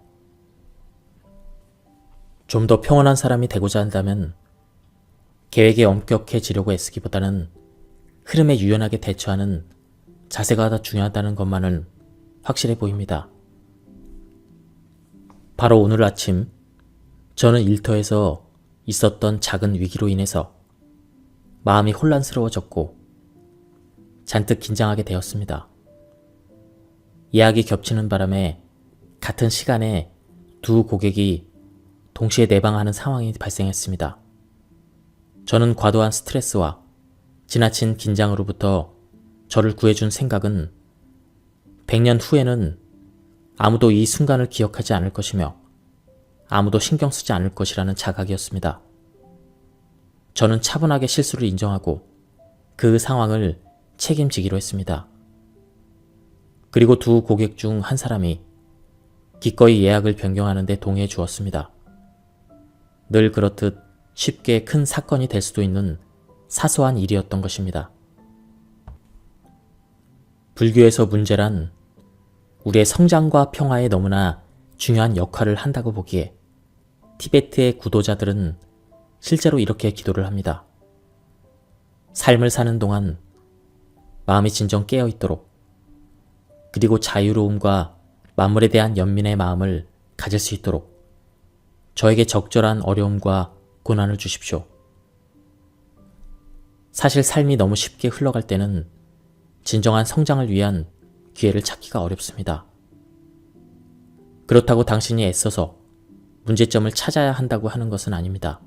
좀 더 평온한 사람이 되고자 한다면 계획에 엄격해지려고 애쓰기보다는 흐름에 유연하게 대처하는 자세가 더 중요하다는 것만은 확실해 보입니다. 바로 오늘 아침 저는 일터에서 있었던 작은 위기로 인해서 마음이 혼란스러워졌고 잔뜩 긴장하게 되었습니다. 예약이 겹치는 바람에 같은 시간에 두 고객이 동시에 내방하는 상황이 발생했습니다. 저는 과도한 스트레스와 지나친 긴장으로부터 저를 구해준 생각은 100년 후에는 아무도 이 순간을 기억하지 않을 것이며 아무도 신경 쓰지 않을 것이라는 자각이었습니다. 저는 차분하게 실수를 인정하고 그 상황을 책임지기로 했습니다. 그리고 두 고객 중 한 사람이 기꺼이 예약을 변경하는 데 동의해 주었습니다. 늘 그렇듯 쉽게 큰 사건이 될 수도 있는 사소한 일이었던 것입니다. 불교에서 문제란 우리의 성장과 평화에 너무나 중요한 역할을 한다고 보기에 티베트의 구도자들은 실제로 이렇게 기도를 합니다. 삶을 사는 동안 마음이 진정 깨어 있도록 그리고 자유로움과 만물에 대한 연민의 마음을 가질 수 있도록 저에게 적절한 어려움과 고난을 주십시오. 사실 삶이 너무 쉽게 흘러갈 때는 진정한 성장을 위한 기회를 찾기가 어렵습니다. 그렇다고 당신이 애써서 문제점을 찾아야 한다고 하는 것은 아닙니다.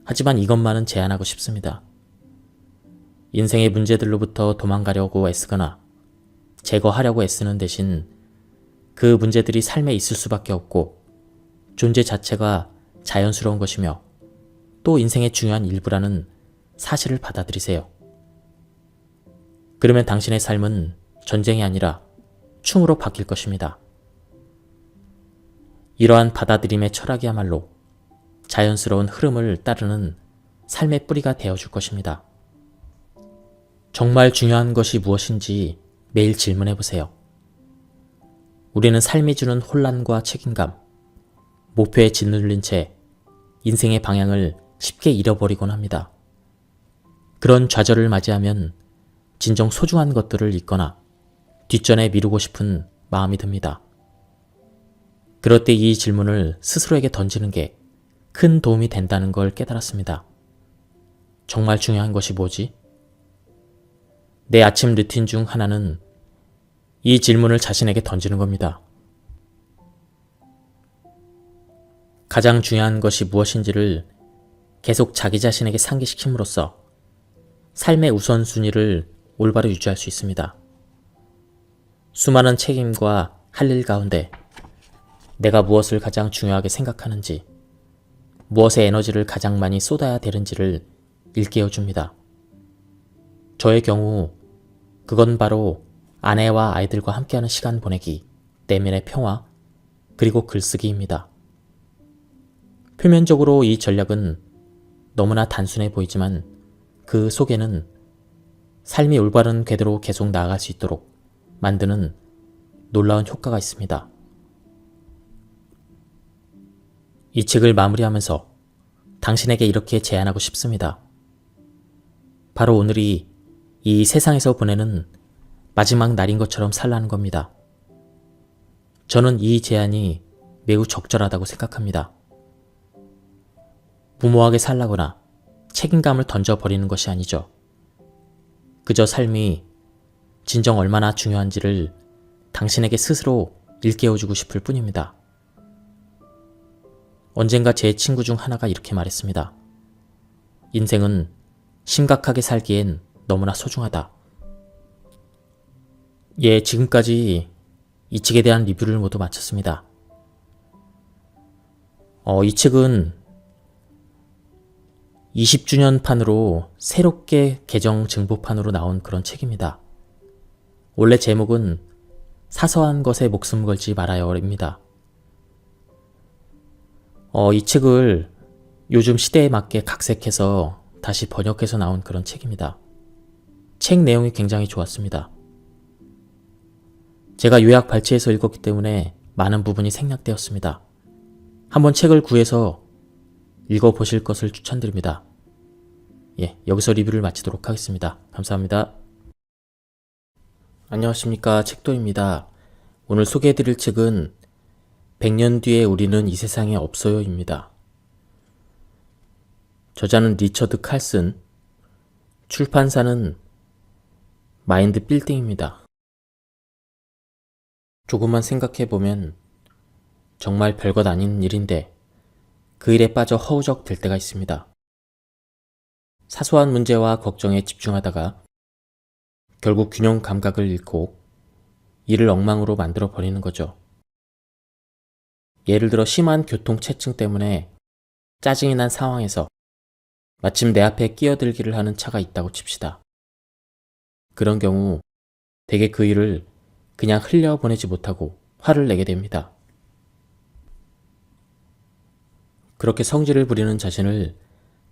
하지만 이것만은 제안하고 싶습니다. 인생의 문제들로부터 도망가려고 애쓰거나 제거하려고 애쓰는 대신 그 문제들이 삶에 있을 수밖에 없고 존재 자체가 자연스러운 것이며 또 인생의 중요한 일부라는 사실을 받아들이세요. 그러면 당신의 삶은 전쟁이 아니라 춤으로 바뀔 것입니다. 이러한 받아들임의 철학이야말로 자연스러운 흐름을 따르는 삶의 뿌리가 되어줄 것입니다. 정말 중요한 것이 무엇인지 매일 질문해보세요. 우리는 삶이 주는 혼란과 책임감, 목표에 짓눌린 채 인생의 방향을 쉽게 잃어버리곤 합니다. 그런 좌절을 맞이하면 진정 소중한 것들을 잊거나 뒷전에 미루고 싶은 마음이 듭니다. 그럴 때 이 질문을 스스로에게 던지는 게 큰 도움이 된다는 걸 깨달았습니다. 정말 중요한 것이 뭐지? 내 아침 루틴 중 하나는 이 질문을 자신에게 던지는 겁니다. 가장 중요한 것이 무엇인지를 계속 자기 자신에게 상기시킴으로써 삶의 우선순위를 올바로 유지할 수 있습니다. 수많은 책임과 할 일 가운데 내가 무엇을 가장 중요하게 생각하는지, 무엇에 에너지를 가장 많이 쏟아야 되는지를 일깨워줍니다. 저의 경우 그건 바로 아내와 아이들과 함께하는 시간 보내기, 내면의 평화, 그리고 글쓰기입니다. 표면적으로 이 전략은 너무나 단순해 보이지만 그 속에는 삶이 올바른 궤도로 계속 나아갈 수 있도록 만드는 놀라운 효과가 있습니다. 이 책을 마무리하면서 당신에게 이렇게 제안하고 싶습니다. 바로 오늘이 이 세상에서 보내는 마지막 날인 것처럼 살라는 겁니다. 저는 이 제안이 매우 적절하다고 생각합니다. 무모하게 살라거나 책임감을 던져버리는 것이 아니죠. 그저 삶이 진정 얼마나 중요한지를 당신에게 스스로 일깨워주고 싶을 뿐입니다. 언젠가 제 친구 중 하나가 이렇게 말했습니다. 인생은 심각하게 살기엔 너무나 소중하다. 예, 지금까지 이 책에 대한 리뷰를 모두 마쳤습니다. 이 책은 20주년 판으로 새롭게 개정 증보판으로 나온 그런 책입니다. 원래 제목은 사소한 것에 목숨 걸지 말아요입니다. 이 책을 요즘 시대에 맞게 각색해서 다시 번역해서 나온 그런 책입니다. 책 내용이 굉장히 좋았습니다. 제가 요약 발췌해서 읽었기 때문에 많은 부분이 생략되었습니다. 한번 책을 구해서 읽어보실 것을 추천드립니다. 예, 여기서 리뷰를 마치도록 하겠습니다. 감사합니다. 안녕하십니까, 책도입니다. 오늘 소개해드릴 책은 100년 뒤에 우리는 이 세상에 없어요 입니다. 저자는 리처드 칼슨, 출판사는 마인드 빌딩입니다. 조금만 생각해보면 정말 별것 아닌 일인데 그 일에 빠져 허우적 될 때가 있습니다. 사소한 문제와 걱정에 집중하다가 결국 균형 감각을 잃고 일을 엉망으로 만들어 버리는 거죠. 예를 들어 심한 교통체증 때문에 짜증이 난 상황에서 마침 내 앞에 끼어들기를 하는 차가 있다고 칩시다. 그런 경우 대개 그 일을 그냥 흘려보내지 못하고 화를 내게 됩니다. 그렇게 성질을 부리는 자신을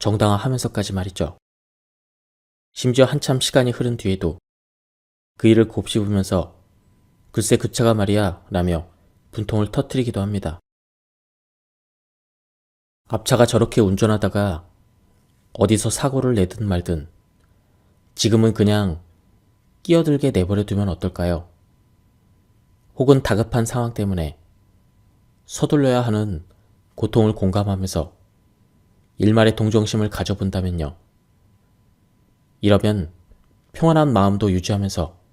정당화하면서까지 말이죠. 심지어 한참 시간이 흐른 뒤에도 그 일을 곱씹으면서 글쎄 그 차가 말이야 라며 분통을 터뜨리기도 합니다. 앞차가 저렇게 운전하다가 어디서 사고를 내든 말든 지금은 그냥 끼어들게 내버려 두면 어떨까요? 혹은 다급한 상황 때문에 서둘러야 하는 고통을 공감하면서 일말의 동정심을 가져본다면요. 이러면 평안한 마음도 유지하면서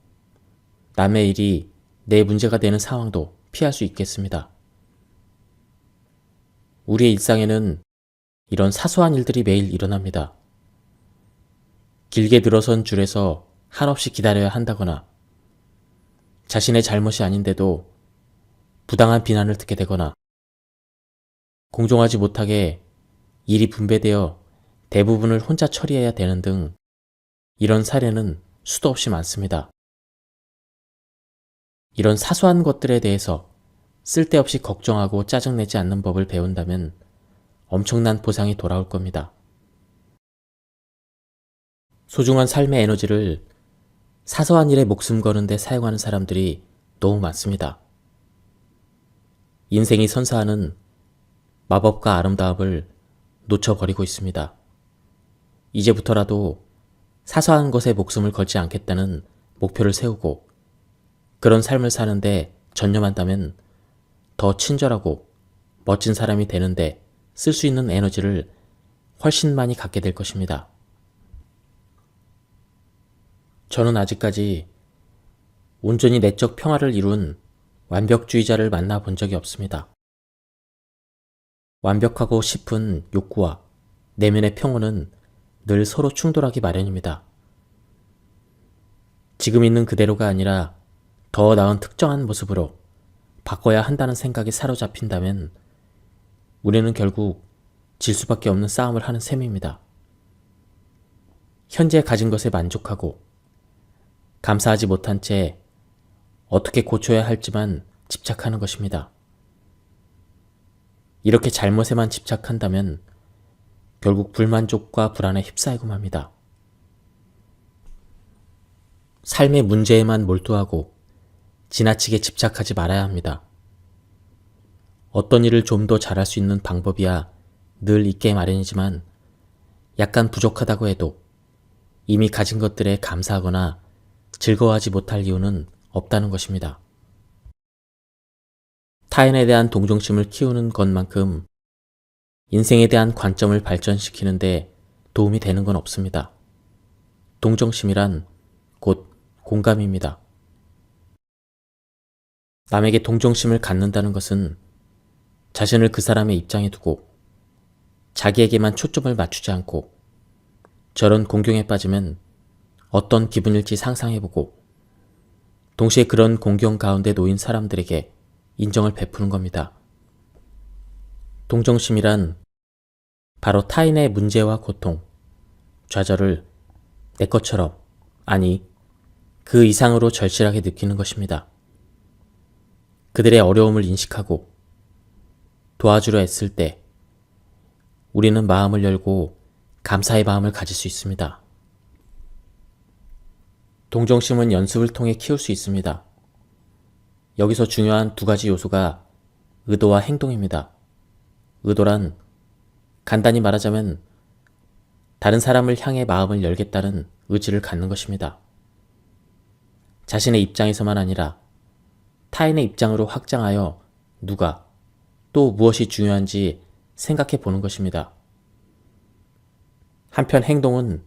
남의 일이 내 문제가 되는 상황도 피할 수 있겠습니다. 우리의 일상에는 이런 사소한 일들이 매일 일어납니다. 길게 늘어선 줄에서 한없이 기다려야 한다거나 자신의 잘못이 아닌데도 부당한 비난을 듣게 되거나 공정하지 못하게 일이 분배되어 대부분을 혼자 처리해야 되는 등 이런 사례는 수도 없이 많습니다. 이런 사소한 것들에 대해서 쓸데없이 걱정하고 짜증내지 않는 법을 배운다면 엄청난 보상이 돌아올 겁니다. 소중한 삶의 에너지를 사소한 일에 목숨 거는 데 사용하는 사람들이 너무 많습니다. 인생이 선사하는 마법과 아름다움을 놓쳐버리고 있습니다. 이제부터라도 사소한 것에 목숨을 걸지 않겠다는 목표를 세우고 그런 삶을 사는데 전념한다면 더 친절하고 멋진 사람이 되는데 쓸 수 있는 에너지를 훨씬 많이 갖게 될 것입니다. 저는 아직까지 온전히 내적 평화를 이룬 완벽주의자를 만나본 적이 없습니다. 완벽하고 싶은 욕구와 내면의 평온은 늘 서로 충돌하기 마련입니다. 지금 있는 그대로가 아니라 더 나은 특정한 모습으로 바꿔야 한다는 생각에 사로잡힌다면 우리는 결국 질 수밖에 없는 싸움을 하는 셈입니다. 현재 가진 것에 만족하고 감사하지 못한 채 어떻게 고쳐야 할지만 집착하는 것입니다. 이렇게 잘못에만 집착한다면 결국 불만족과 불안에 휩싸이고 맙니다. 삶의 문제에만 몰두하고 지나치게 집착하지 말아야 합니다. 어떤 일을 좀 더 잘할 수 있는 방법이야 늘 있게 마련이지만 약간 부족하다고 해도 이미 가진 것들에 감사하거나 즐거워하지 못할 이유는 없다는 것입니다. 타인에 대한 동정심을 키우는 것만큼 인생에 대한 관점을 발전시키는데 도움이 되는 건 없습니다. 동정심이란 곧 공감입니다. 남에게 동정심을 갖는다는 것은 자신을 그 사람의 입장에 두고 자기에게만 초점을 맞추지 않고 저런 공경에 빠지면 어떤 기분일지 상상해보고 동시에 그런 공경 가운데 놓인 사람들에게 인정을 베푸는 겁니다. 동정심이란 바로 타인의 문제와 고통, 좌절을 내 것처럼, 아니 그 이상으로 절실하게 느끼는 것입니다. 그들의 어려움을 인식하고 도와주려 애쓸 때 우리는 마음을 열고 감사의 마음을 가질 수 있습니다. 동정심은 연습을 통해 키울 수 있습니다. 여기서 중요한 두 가지 요소가 의도와 행동입니다. 의도란 간단히 말하자면 다른 사람을 향해 마음을 열겠다는 의지를 갖는 것입니다. 자신의 입장에서만 아니라 타인의 입장으로 확장하여 누가 또 무엇이 중요한지 생각해 보는 것입니다. 한편 행동은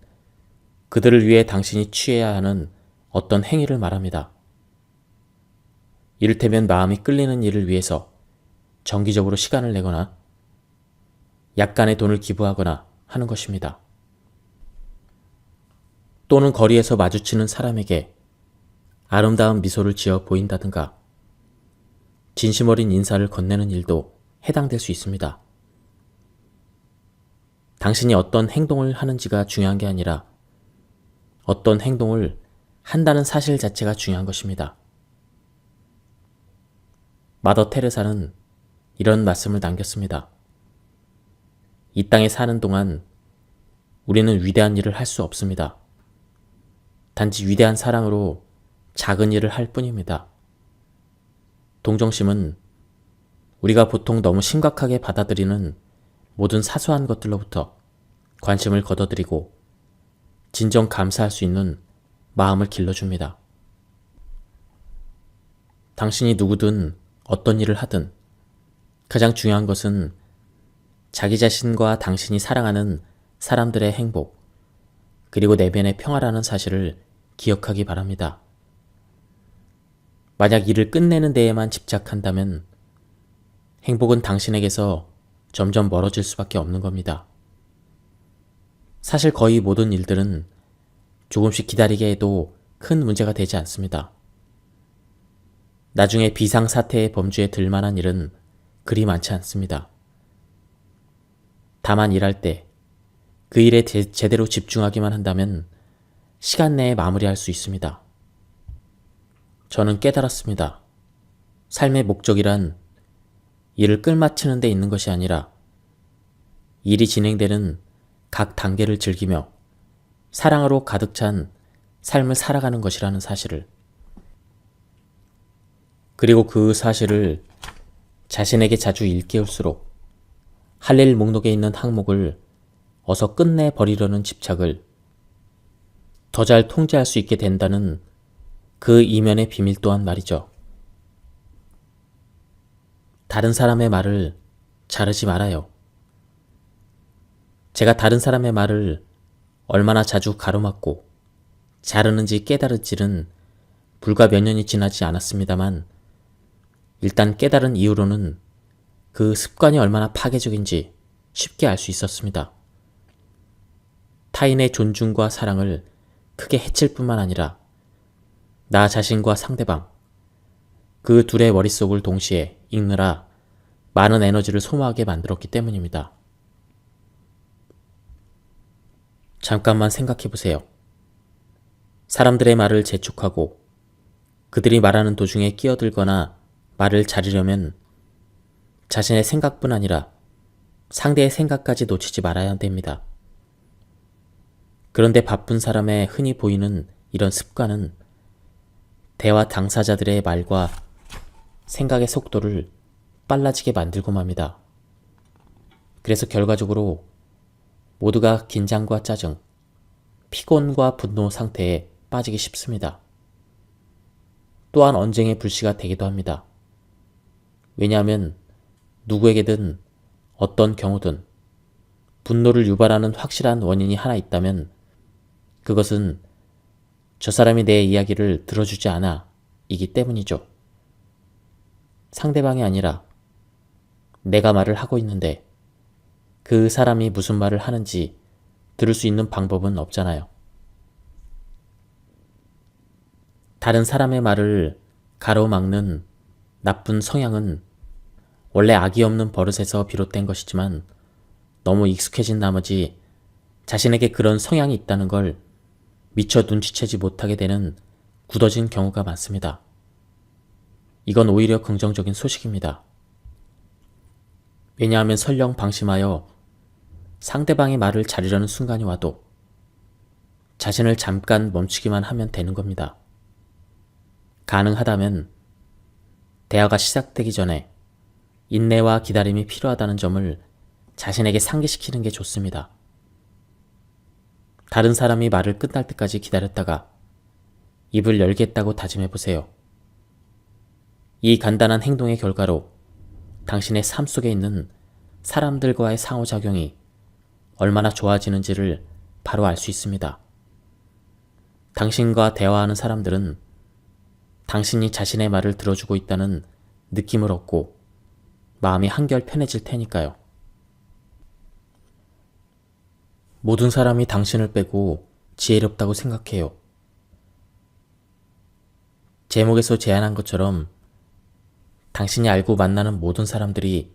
그들을 위해 당신이 취해야 하는 어떤 행위를 말합니다. 이를테면 마음이 끌리는 일을 위해서 정기적으로 시간을 내거나 약간의 돈을 기부하거나 하는 것입니다. 또는 거리에서 마주치는 사람에게 아름다운 미소를 지어 보인다든가 진심 어린 인사를 건네는 일도 해당될 수 있습니다. 당신이 어떤 행동을 하는지가 중요한 게 아니라 어떤 행동을 한다는 사실 자체가 중요한 것입니다. 마더 테레사는 이런 말씀을 남겼습니다. 이 땅에 사는 동안 우리는 위대한 일을 할 수 없습니다. 단지 위대한 사랑으로 작은 일을 할 뿐입니다. 동정심은 우리가 보통 너무 심각하게 받아들이는 모든 사소한 것들로부터 관심을 걷어들이고 진정 감사할 수 있는 마음을 길러줍니다. 당신이 누구든 어떤 일을 하든 가장 중요한 것은 자기 자신과 당신이 사랑하는 사람들의 행복, 그리고 내면의 평화라는 사실을 기억하기 바랍니다. 만약 일을 끝내는 데에만 집착한다면 행복은 당신에게서 점점 멀어질 수밖에 없는 겁니다. 사실 거의 모든 일들은 조금씩 기다리게 해도 큰 문제가 되지 않습니다. 나중에 비상사태의 범주에 들 만한 일은 그리 많지 않습니다. 다만 일할 때 그 일에 제대로 집중하기만 한다면 시간 내에 마무리할 수 있습니다. 저는 깨달았습니다. 삶의 목적이란 일을 끝마치는 데 있는 것이 아니라 일이 진행되는 각 단계를 즐기며 사랑으로 가득 찬 삶을 살아가는 것이라는 사실을, 그리고 그 사실을 자신에게 자주 일깨울수록 할 일 목록에 있는 항목을 어서 끝내버리려는 집착을 더 잘 통제할 수 있게 된다는 그 이면의 비밀 또한 말이죠. 다른 사람의 말을 자르지 말아요. 제가 다른 사람의 말을 얼마나 자주 가로막고 자르는지 깨달을지는 불과 몇 년이 지나지 않았습니다만 일단 깨달은 이후로는 그 습관이 얼마나 파괴적인지 쉽게 알 수 있었습니다. 타인의 존중과 사랑을 크게 해칠 뿐만 아니라 나 자신과 상대방, 그 둘의 머릿속을 동시에 읽느라 많은 에너지를 소모하게 만들었기 때문입니다. 잠깐만 생각해 보세요. 사람들의 말을 재촉하고 그들이 말하는 도중에 끼어들거나 말을 자르려면 자신의 생각뿐 아니라 상대의 생각까지 놓치지 말아야 됩니다. 그런데 바쁜 사람의 흔히 보이는 이런 습관은 대화 당사자들의 말과 생각의 속도를 빨라지게 만들고 맙니다. 그래서 결과적으로 모두가 긴장과 짜증, 피곤과 분노 상태에 빠지기 쉽습니다. 또한 언쟁의 불씨가 되기도 합니다. 왜냐하면 누구에게든 어떤 경우든 분노를 유발하는 확실한 원인이 하나 있다면 그것은 저 사람이 내 이야기를 들어주지 않아 이기 때문이죠. 상대방이 아니라 내가 말을 하고 있는데 그 사람이 무슨 말을 하는지 들을 수 있는 방법은 없잖아요. 다른 사람의 말을 가로막는 나쁜 성향은 원래 악이 없는 버릇에서 비롯된 것이지만 너무 익숙해진 나머지 자신에게 그런 성향이 있다는 걸 미처 눈치채지 못하게 되는 굳어진 경우가 많습니다. 이건 오히려 긍정적인 소식입니다. 왜냐하면 설령 방심하여 상대방의 말을 자르려는 순간이 와도 자신을 잠깐 멈추기만 하면 되는 겁니다. 가능하다면 대화가 시작되기 전에 인내와 기다림이 필요하다는 점을 자신에게 상기시키는 게 좋습니다. 다른 사람이 말을 끝날 때까지 기다렸다가 입을 열겠다고 다짐해보세요. 이 간단한 행동의 결과로 당신의 삶 속에 있는 사람들과의 상호작용이 얼마나 좋아지는지를 바로 알 수 있습니다. 당신과 대화하는 사람들은 당신이 자신의 말을 들어주고 있다는 느낌을 얻고 마음이 한결 편해질 테니까요. 모든 사람이 당신을 빼고 지혜롭다고 생각해요. 제목에서 제안한 것처럼 당신이 알고 만나는 모든 사람들이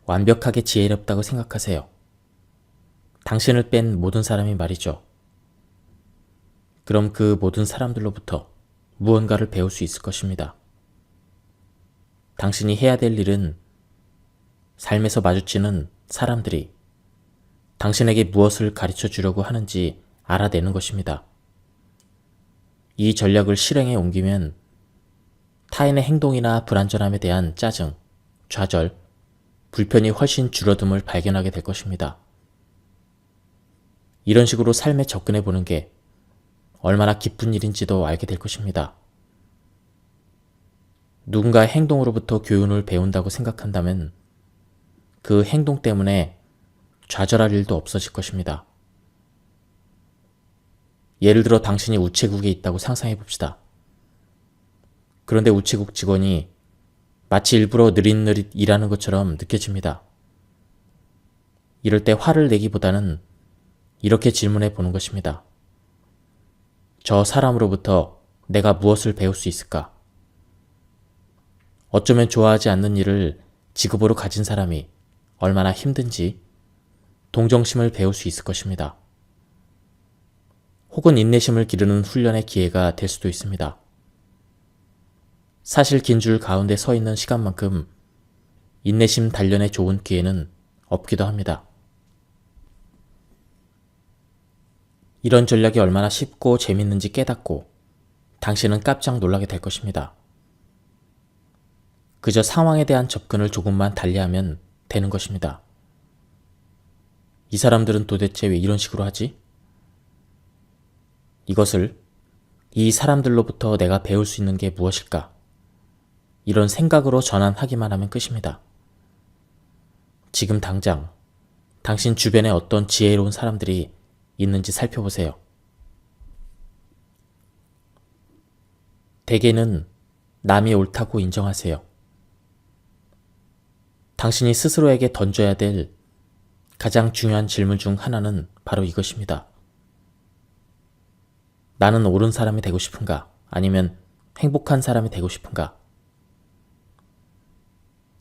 완벽하게 지혜롭다고 생각하세요. 당신을 뺀 모든 사람이 말이죠. 그럼 그 모든 사람들로부터 무언가를 배울 수 있을 것입니다. 당신이 해야 될 일은 삶에서 마주치는 사람들이 당신에게 무엇을 가르쳐 주려고 하는지 알아내는 것입니다. 이 전략을 실행에 옮기면 타인의 행동이나 불완전함에 대한 짜증, 좌절, 불편이 훨씬 줄어듦을 발견하게 될 것입니다. 이런 식으로 삶에 접근해 보는 게 얼마나 기쁜 일인지도 알게 될 것입니다. 누군가의 행동으로부터 교훈을 배운다고 생각한다면 그 행동 때문에 좌절할 일도 없어질 것입니다. 예를 들어 당신이 우체국에 있다고 상상해 봅시다. 그런데 우체국 직원이 마치 일부러 느릿느릿 일하는 것처럼 느껴집니다. 이럴 때 화를 내기보다는 이렇게 질문해 보는 것입니다. 저 사람으로부터 내가 무엇을 배울 수 있을까? 어쩌면 좋아하지 않는 일을 직업으로 가진 사람이 얼마나 힘든지 동정심을 배울 수 있을 것입니다. 혹은 인내심을 기르는 훈련의 기회가 될 수도 있습니다. 사실 긴 줄 가운데 서 있는 시간만큼 인내심 단련에 좋은 기회는 없기도 합니다. 이런 전략이 얼마나 쉽고 재밌는지 깨닫고 당신은 깜짝 놀라게 될 것입니다. 그저 상황에 대한 접근을 조금만 달리하면 되는 것입니다. 이 사람들은 도대체 왜 이런 식으로 하지? 이것을 이 사람들로부터 내가 배울 수 있는 게 무엇일까? 이런 생각으로 전환하기만 하면 끝입니다. 지금 당장 당신 주변에 어떤 지혜로운 사람들이 있는지 살펴보세요. 대개는 남이 옳다고 인정하세요. 당신이 스스로에게 던져야 될 가장 중요한 질문 중 하나는 바로 이것입니다. 나는 옳은 사람이 되고 싶은가? 아니면 행복한 사람이 되고 싶은가?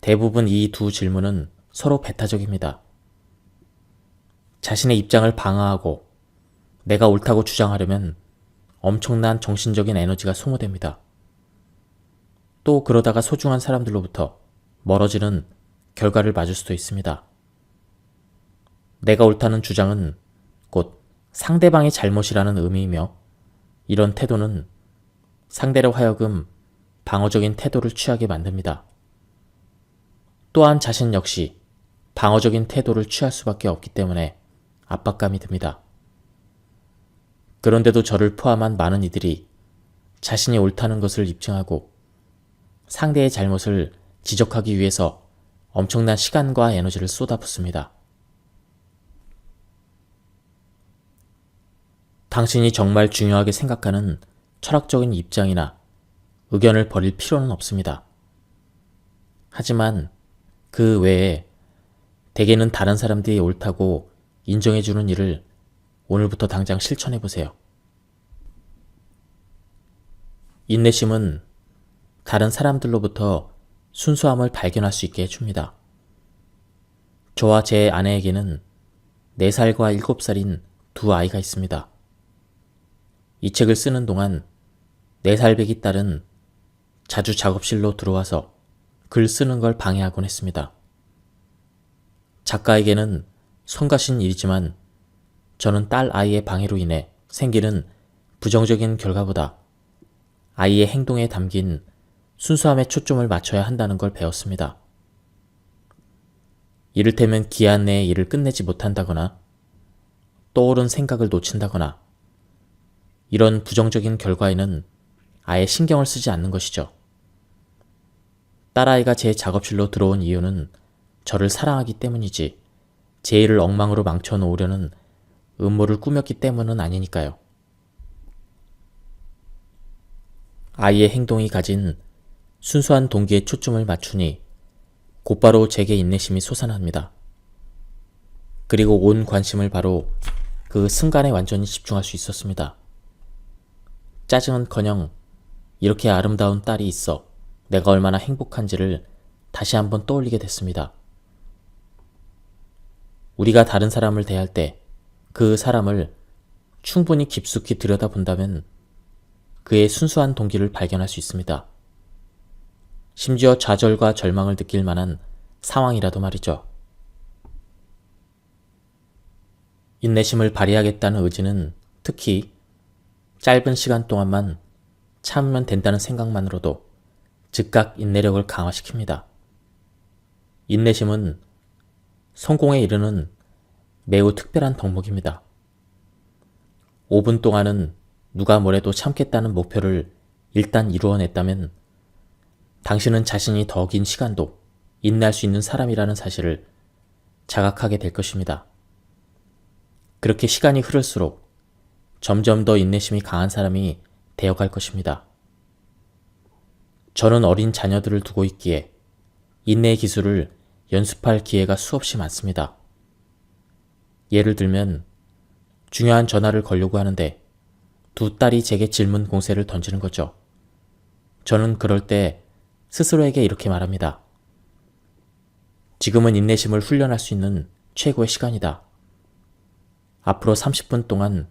대부분 이 두 질문은 서로 배타적입니다. 자신의 입장을 방어하고 내가 옳다고 주장하려면 엄청난 정신적인 에너지가 소모됩니다. 또 그러다가 소중한 사람들로부터 멀어지는 결과를 맞을 수도 있습니다. 내가 옳다는 주장은 곧 상대방의 잘못이라는 의미이며 이런 태도는 상대로 하여금 방어적인 태도를 취하게 만듭니다. 또한 자신 역시 방어적인 태도를 취할 수밖에 없기 때문에 압박감이 듭니다. 그런데도 저를 포함한 많은 이들이 자신이 옳다는 것을 입증하고 상대의 잘못을 지적하기 위해서 엄청난 시간과 에너지를 쏟아붓습니다. 당신이 정말 중요하게 생각하는 철학적인 입장이나 의견을 버릴 필요는 없습니다. 하지만 그 외에 대개는 다른 사람들이 옳다고 인정해주는 일을 오늘부터 당장 실천해보세요. 인내심은 다른 사람들로부터 순수함을 발견할 수 있게 해줍니다. 저와 제 아내에게는 4살과 7살인 두 아이가 있습니다. 이 책을 쓰는 동안 4살 배기 딸은 자주 작업실로 들어와서 글 쓰는 걸 방해하곤 했습니다. 작가에게는 성가신 일이지만 저는 딸 아이의 방해로 인해 생기는 부정적인 결과보다 아이의 행동에 담긴 순수함에 초점을 맞춰야 한다는 걸 배웠습니다. 이를테면 기한 내에 일을 끝내지 못한다거나 떠오른 생각을 놓친다거나 이런 부정적인 결과에는 아예 신경을 쓰지 않는 것이죠. 딸아이가 제 작업실로 들어온 이유는 저를 사랑하기 때문이지 제 일을 엉망으로 망쳐놓으려는 음모를 꾸몄기 때문은 아니니까요. 아이의 행동이 가진 순수한 동기에 초점을 맞추니 곧바로 제게 인내심이 솟아납니다. 그리고 온 관심을 바로 그 순간에 완전히 집중할 수 있었습니다. 짜증은커녕 이렇게 아름다운 딸이 있어 내가 얼마나 행복한지를 다시 한번 떠올리게 됐습니다. 우리가 다른 사람을 대할 때 그 사람을 충분히 깊숙이 들여다본다면 그의 순수한 동기를 발견할 수 있습니다. 심지어 좌절과 절망을 느낄 만한 상황이라도 말이죠. 인내심을 발휘하겠다는 의지는 특히 짧은 시간 동안만 참으면 된다는 생각만으로도 즉각 인내력을 강화시킵니다. 인내심은 성공에 이르는 매우 특별한 덕목입니다. 5분 동안은 누가 뭐래도 참겠다는 목표를 일단 이루어냈다면 당신은 자신이 더 긴 시간도 인내할 수 있는 사람이라는 사실을 자각하게 될 것입니다. 그렇게 시간이 흐를수록 점점 더 인내심이 강한 사람이 되어갈 것입니다. 저는 어린 자녀들을 두고 있기에 인내의 기술을 연습할 기회가 수없이 많습니다. 예를 들면 중요한 전화를 걸려고 하는데 두 딸이 제게 질문 공세를 던지는 거죠. 저는 그럴 때 스스로에게 이렇게 말합니다. 지금은 인내심을 훈련할 수 있는 최고의 시간이다. 앞으로 30분 동안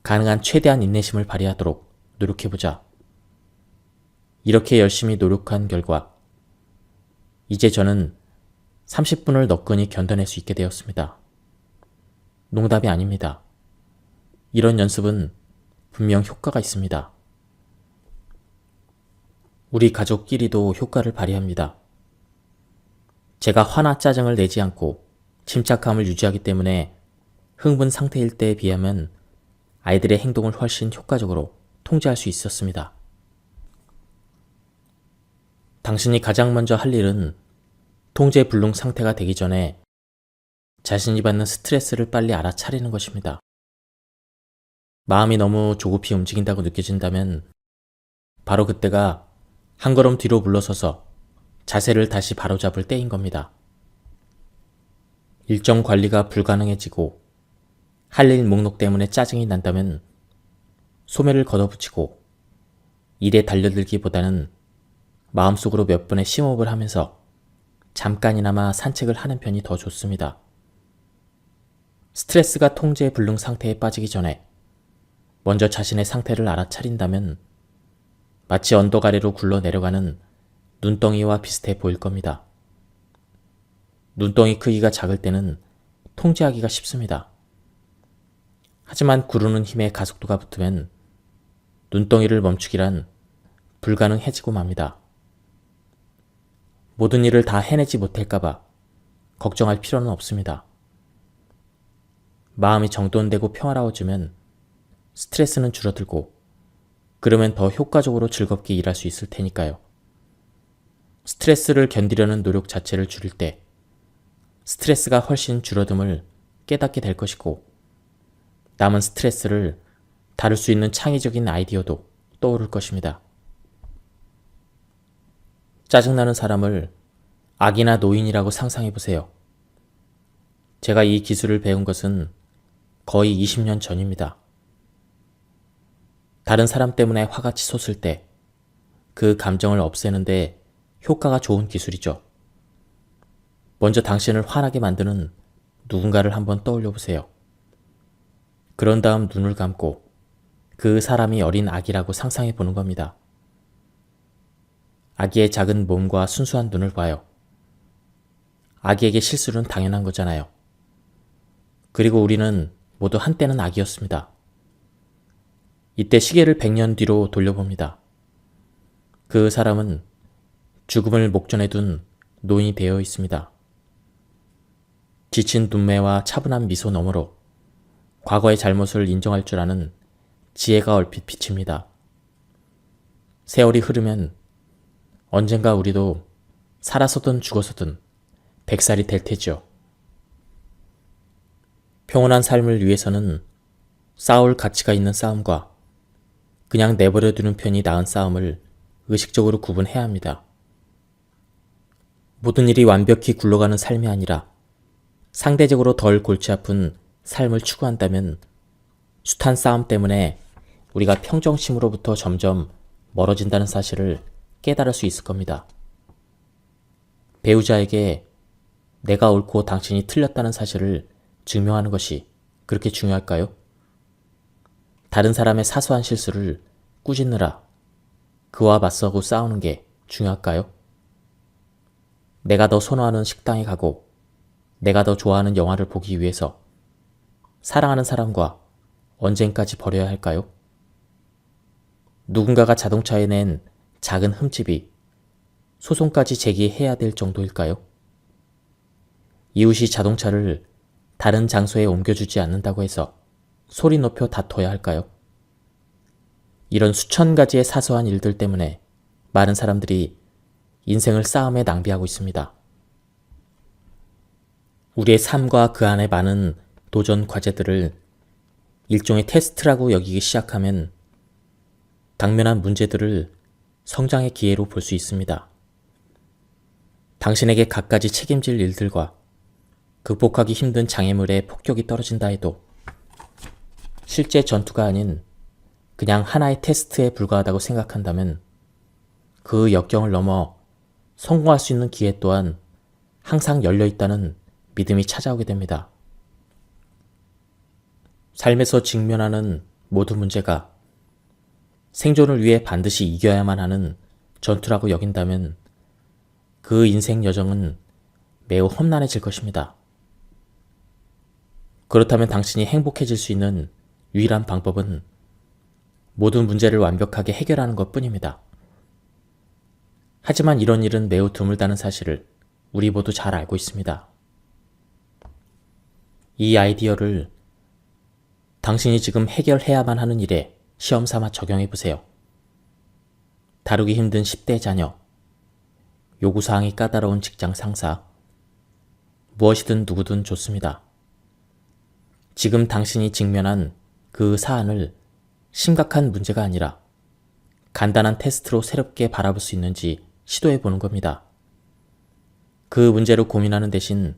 가능한 최대한 인내심을 발휘하도록 노력해보자. 이렇게 열심히 노력한 결과 이제 저는 30분을 너끈히 견뎌낼 수 있게 되었습니다. 농담이 아닙니다. 이런 연습은 분명 효과가 있습니다. 우리 가족끼리도 효과를 발휘합니다. 제가 화나 짜증을 내지 않고 침착함을 유지하기 때문에 흥분 상태일 때에 비하면 아이들의 행동을 훨씬 효과적으로 통제할 수 있었습니다. 당신이 가장 먼저 할 일은 통제 불능 상태가 되기 전에 자신이 받는 스트레스를 빨리 알아차리는 것입니다. 마음이 너무 조급히 움직인다고 느껴진다면 바로 그때가 한 걸음 뒤로 물러서서 자세를 다시 바로잡을 때인 겁니다. 일정 관리가 불가능해지고 할 일 목록 때문에 짜증이 난다면 소매를 걷어붙이고 일에 달려들기보다는 마음속으로 몇 번의 심호흡을 하면서 잠깐이나마 산책을 하는 편이 더 좋습니다. 스트레스가 통제 불능 상태에 빠지기 전에 먼저 자신의 상태를 알아차린다면 마치 언덕 아래로 굴러 내려가는 눈덩이와 비슷해 보일 겁니다. 눈덩이 크기가 작을 때는 통제하기가 쉽습니다. 하지만 구르는 힘에 가속도가 붙으면 눈덩이를 멈추기란 불가능해지고 맙니다. 모든 일을 다 해내지 못할까봐 걱정할 필요는 없습니다. 마음이 정돈되고 평화로워지면 스트레스는 줄어들고 그러면 더 효과적으로 즐겁게 일할 수 있을 테니까요. 스트레스를 견디려는 노력 자체를 줄일 때 스트레스가 훨씬 줄어듦을 깨닫게 될 것이고 남은 스트레스를 다룰 수 있는 창의적인 아이디어도 떠오를 것입니다. 짜증나는 사람을 악이나 노인이라고 상상해 보세요. 제가 이 기술을 배운 것은 거의 20년 전입니다. 다른 사람 때문에 화가 치솟을 때 그 감정을 없애는데 효과가 좋은 기술이죠. 먼저 당신을 화나게 만드는 누군가를 한번 떠올려 보세요. 그런 다음 눈을 감고 그 사람이 어린 아기라고 상상해 보는 겁니다. 아기의 작은 몸과 순수한 눈을 봐요. 아기에게 실수는 당연한 거잖아요. 그리고 우리는 모두 한때는 아기였습니다. 이때 시계를 100년 뒤로 돌려봅니다. 그 사람은 죽음을 목전에 둔 노인이 되어 있습니다. 지친 눈매와 차분한 미소 너머로 과거의 잘못을 인정할 줄 아는 지혜가 얼핏 비칩니다. 세월이 흐르면 언젠가 우리도 살아서든 죽어서든 100살이 될 테죠. 평온한 삶을 위해서는 싸울 가치가 있는 싸움과 그냥 내버려두는 편이 나은 싸움을 의식적으로 구분해야 합니다. 모든 일이 완벽히 굴러가는 삶이 아니라 상대적으로 덜 골치 아픈 삶을 추구한다면 숱한 싸움 때문에 우리가 평정심으로부터 점점 멀어진다는 사실을 깨달을 수 있을 겁니다. 배우자에게 내가 옳고 당신이 틀렸다는 사실을 증명하는 것이 그렇게 중요할까요? 다른 사람의 사소한 실수를 꾸짖느라 그와 맞서고 싸우는 게 중요할까요? 내가 더 선호하는 식당에 가고 내가 더 좋아하는 영화를 보기 위해서 사랑하는 사람과 언젠까지 버려야 할까요? 누군가가 자동차에 낸 작은 흠집이 소송까지 제기해야 될 정도일까요? 이웃이 자동차를 다른 장소에 옮겨주지 않는다고 해서 소리 높여 다퉈야 할까요? 이런 수천 가지의 사소한 일들 때문에 많은 사람들이 인생을 싸움에 낭비하고 있습니다. 우리의 삶과 그 안에 많은 도전 과제들을 일종의 테스트라고 여기기 시작하면 당면한 문제들을 성장의 기회로 볼 수 있습니다. 당신에게 갖가지 책임질 일들과 극복하기 힘든 장애물에 폭격이 떨어진다 해도 실제 전투가 아닌 그냥 하나의 테스트에 불과하다고 생각한다면 그 역경을 넘어 성공할 수 있는 기회 또한 항상 열려 있다는 믿음이 찾아오게 됩니다. 삶에서 직면하는 모든 문제가 생존을 위해 반드시 이겨야만 하는 전투라고 여긴다면 그 인생 여정은 매우 험난해질 것입니다. 그렇다면 당신이 행복해질 수 있는 유일한 방법은 모든 문제를 완벽하게 해결하는 것 뿐입니다. 하지만 이런 일은 매우 드물다는 사실을 우리 모두 잘 알고 있습니다. 이 아이디어를 당신이 지금 해결해야만 하는 일에 시험 삼아 적용해 보세요. 다루기 힘든 10대 자녀, 요구사항이 까다로운 직장 상사, 무엇이든 누구든 좋습니다. 지금 당신이 직면한 그 사안을 심각한 문제가 아니라 간단한 테스트로 새롭게 바라볼 수 있는지 시도해 보는 겁니다. 그 문제를 고민하는 대신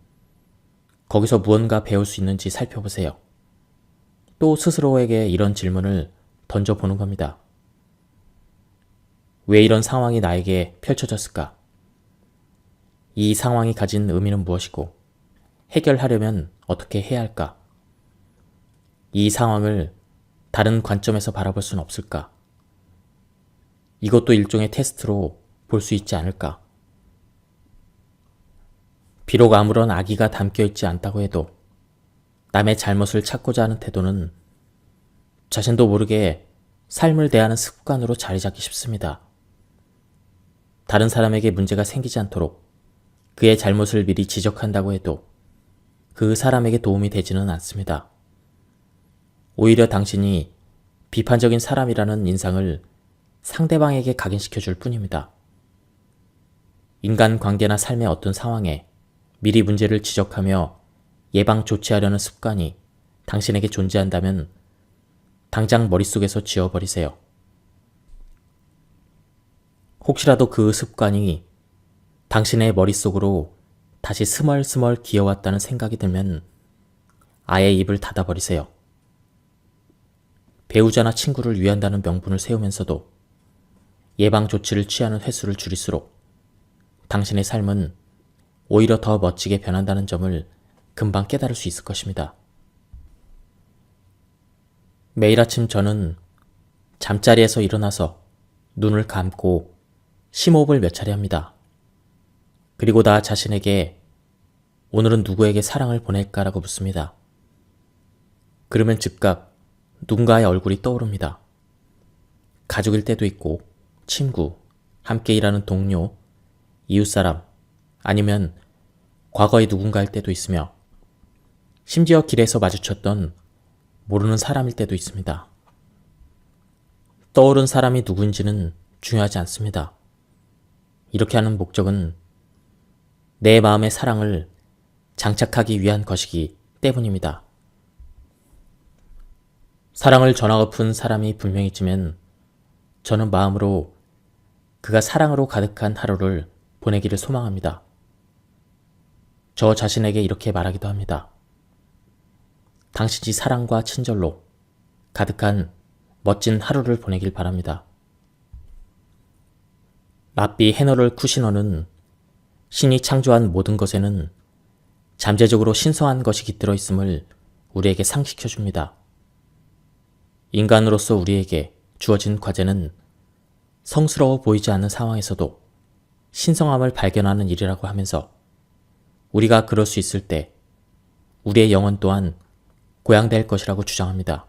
거기서 무언가 배울 수 있는지 살펴보세요. 또 스스로에게 이런 질문을 던져보는 겁니다. 왜 이런 상황이 나에게 펼쳐졌을까? 이 상황이 가진 의미는 무엇이고 해결하려면 어떻게 해야 할까? 이 상황을 다른 관점에서 바라볼 수는 없을까? 이것도 일종의 테스트로 볼 수 있지 않을까? 비록 아무런 악의가 담겨있지 않다고 해도 남의 잘못을 찾고자 하는 태도는 자신도 모르게 삶을 대하는 습관으로 자리 잡기 쉽습니다. 다른 사람에게 문제가 생기지 않도록 그의 잘못을 미리 지적한다고 해도 그 사람에게 도움이 되지는 않습니다. 오히려 당신이 비판적인 사람이라는 인상을 상대방에게 각인시켜 줄 뿐입니다. 인간관계나 삶의 어떤 상황에 미리 문제를 지적하며 예방 조치하려는 습관이 당신에게 존재한다면 당장 머릿속에서 지워버리세요. 혹시라도 그 습관이 당신의 머릿속으로 다시 스멀스멀 기어왔다는 생각이 들면 아예 입을 닫아버리세요. 배우자나 친구를 위한다는 명분을 세우면서도 예방 조치를 취하는 횟수를 줄일수록 당신의 삶은 오히려 더 멋지게 변한다는 점을 금방 깨달을 수 있을 것입니다. 매일 아침 저는 잠자리에서 일어나서 눈을 감고 심호흡을 몇 차례 합니다. 그리고 나 자신에게 오늘은 누구에게 사랑을 보낼까라고 묻습니다. 그러면 즉각 누군가의 얼굴이 떠오릅니다. 가족일 때도 있고 친구, 함께 일하는 동료, 이웃사람, 아니면 과거의 누군가일 때도 있으며 심지어 길에서 마주쳤던 모르는 사람일 때도 있습니다. 떠오른 사람이 누구인지는 중요하지 않습니다. 이렇게 하는 목적은 내 마음의 사랑을 장착하기 위한 것이기 때문입니다. 사랑을 전하고픈 사람이 분명히 있지만 저는 마음으로 그가 사랑으로 가득한 하루를 보내기를 소망합니다. 저 자신에게 이렇게 말하기도 합니다. 당신이 사랑과 친절로 가득한 멋진 하루를 보내길 바랍니다. 랍비 헤너럴 쿠시너는 신이 창조한 모든 것에는 잠재적으로 신성한 것이 깃들어 있음을 우리에게 상기시켜 줍니다. 인간으로서 우리에게 주어진 과제는 성스러워 보이지 않는 상황에서도 신성함을 발견하는 일이라고 하면서 우리가 그럴 수 있을 때 우리의 영혼 또한 고양될 것이라고 주장합니다.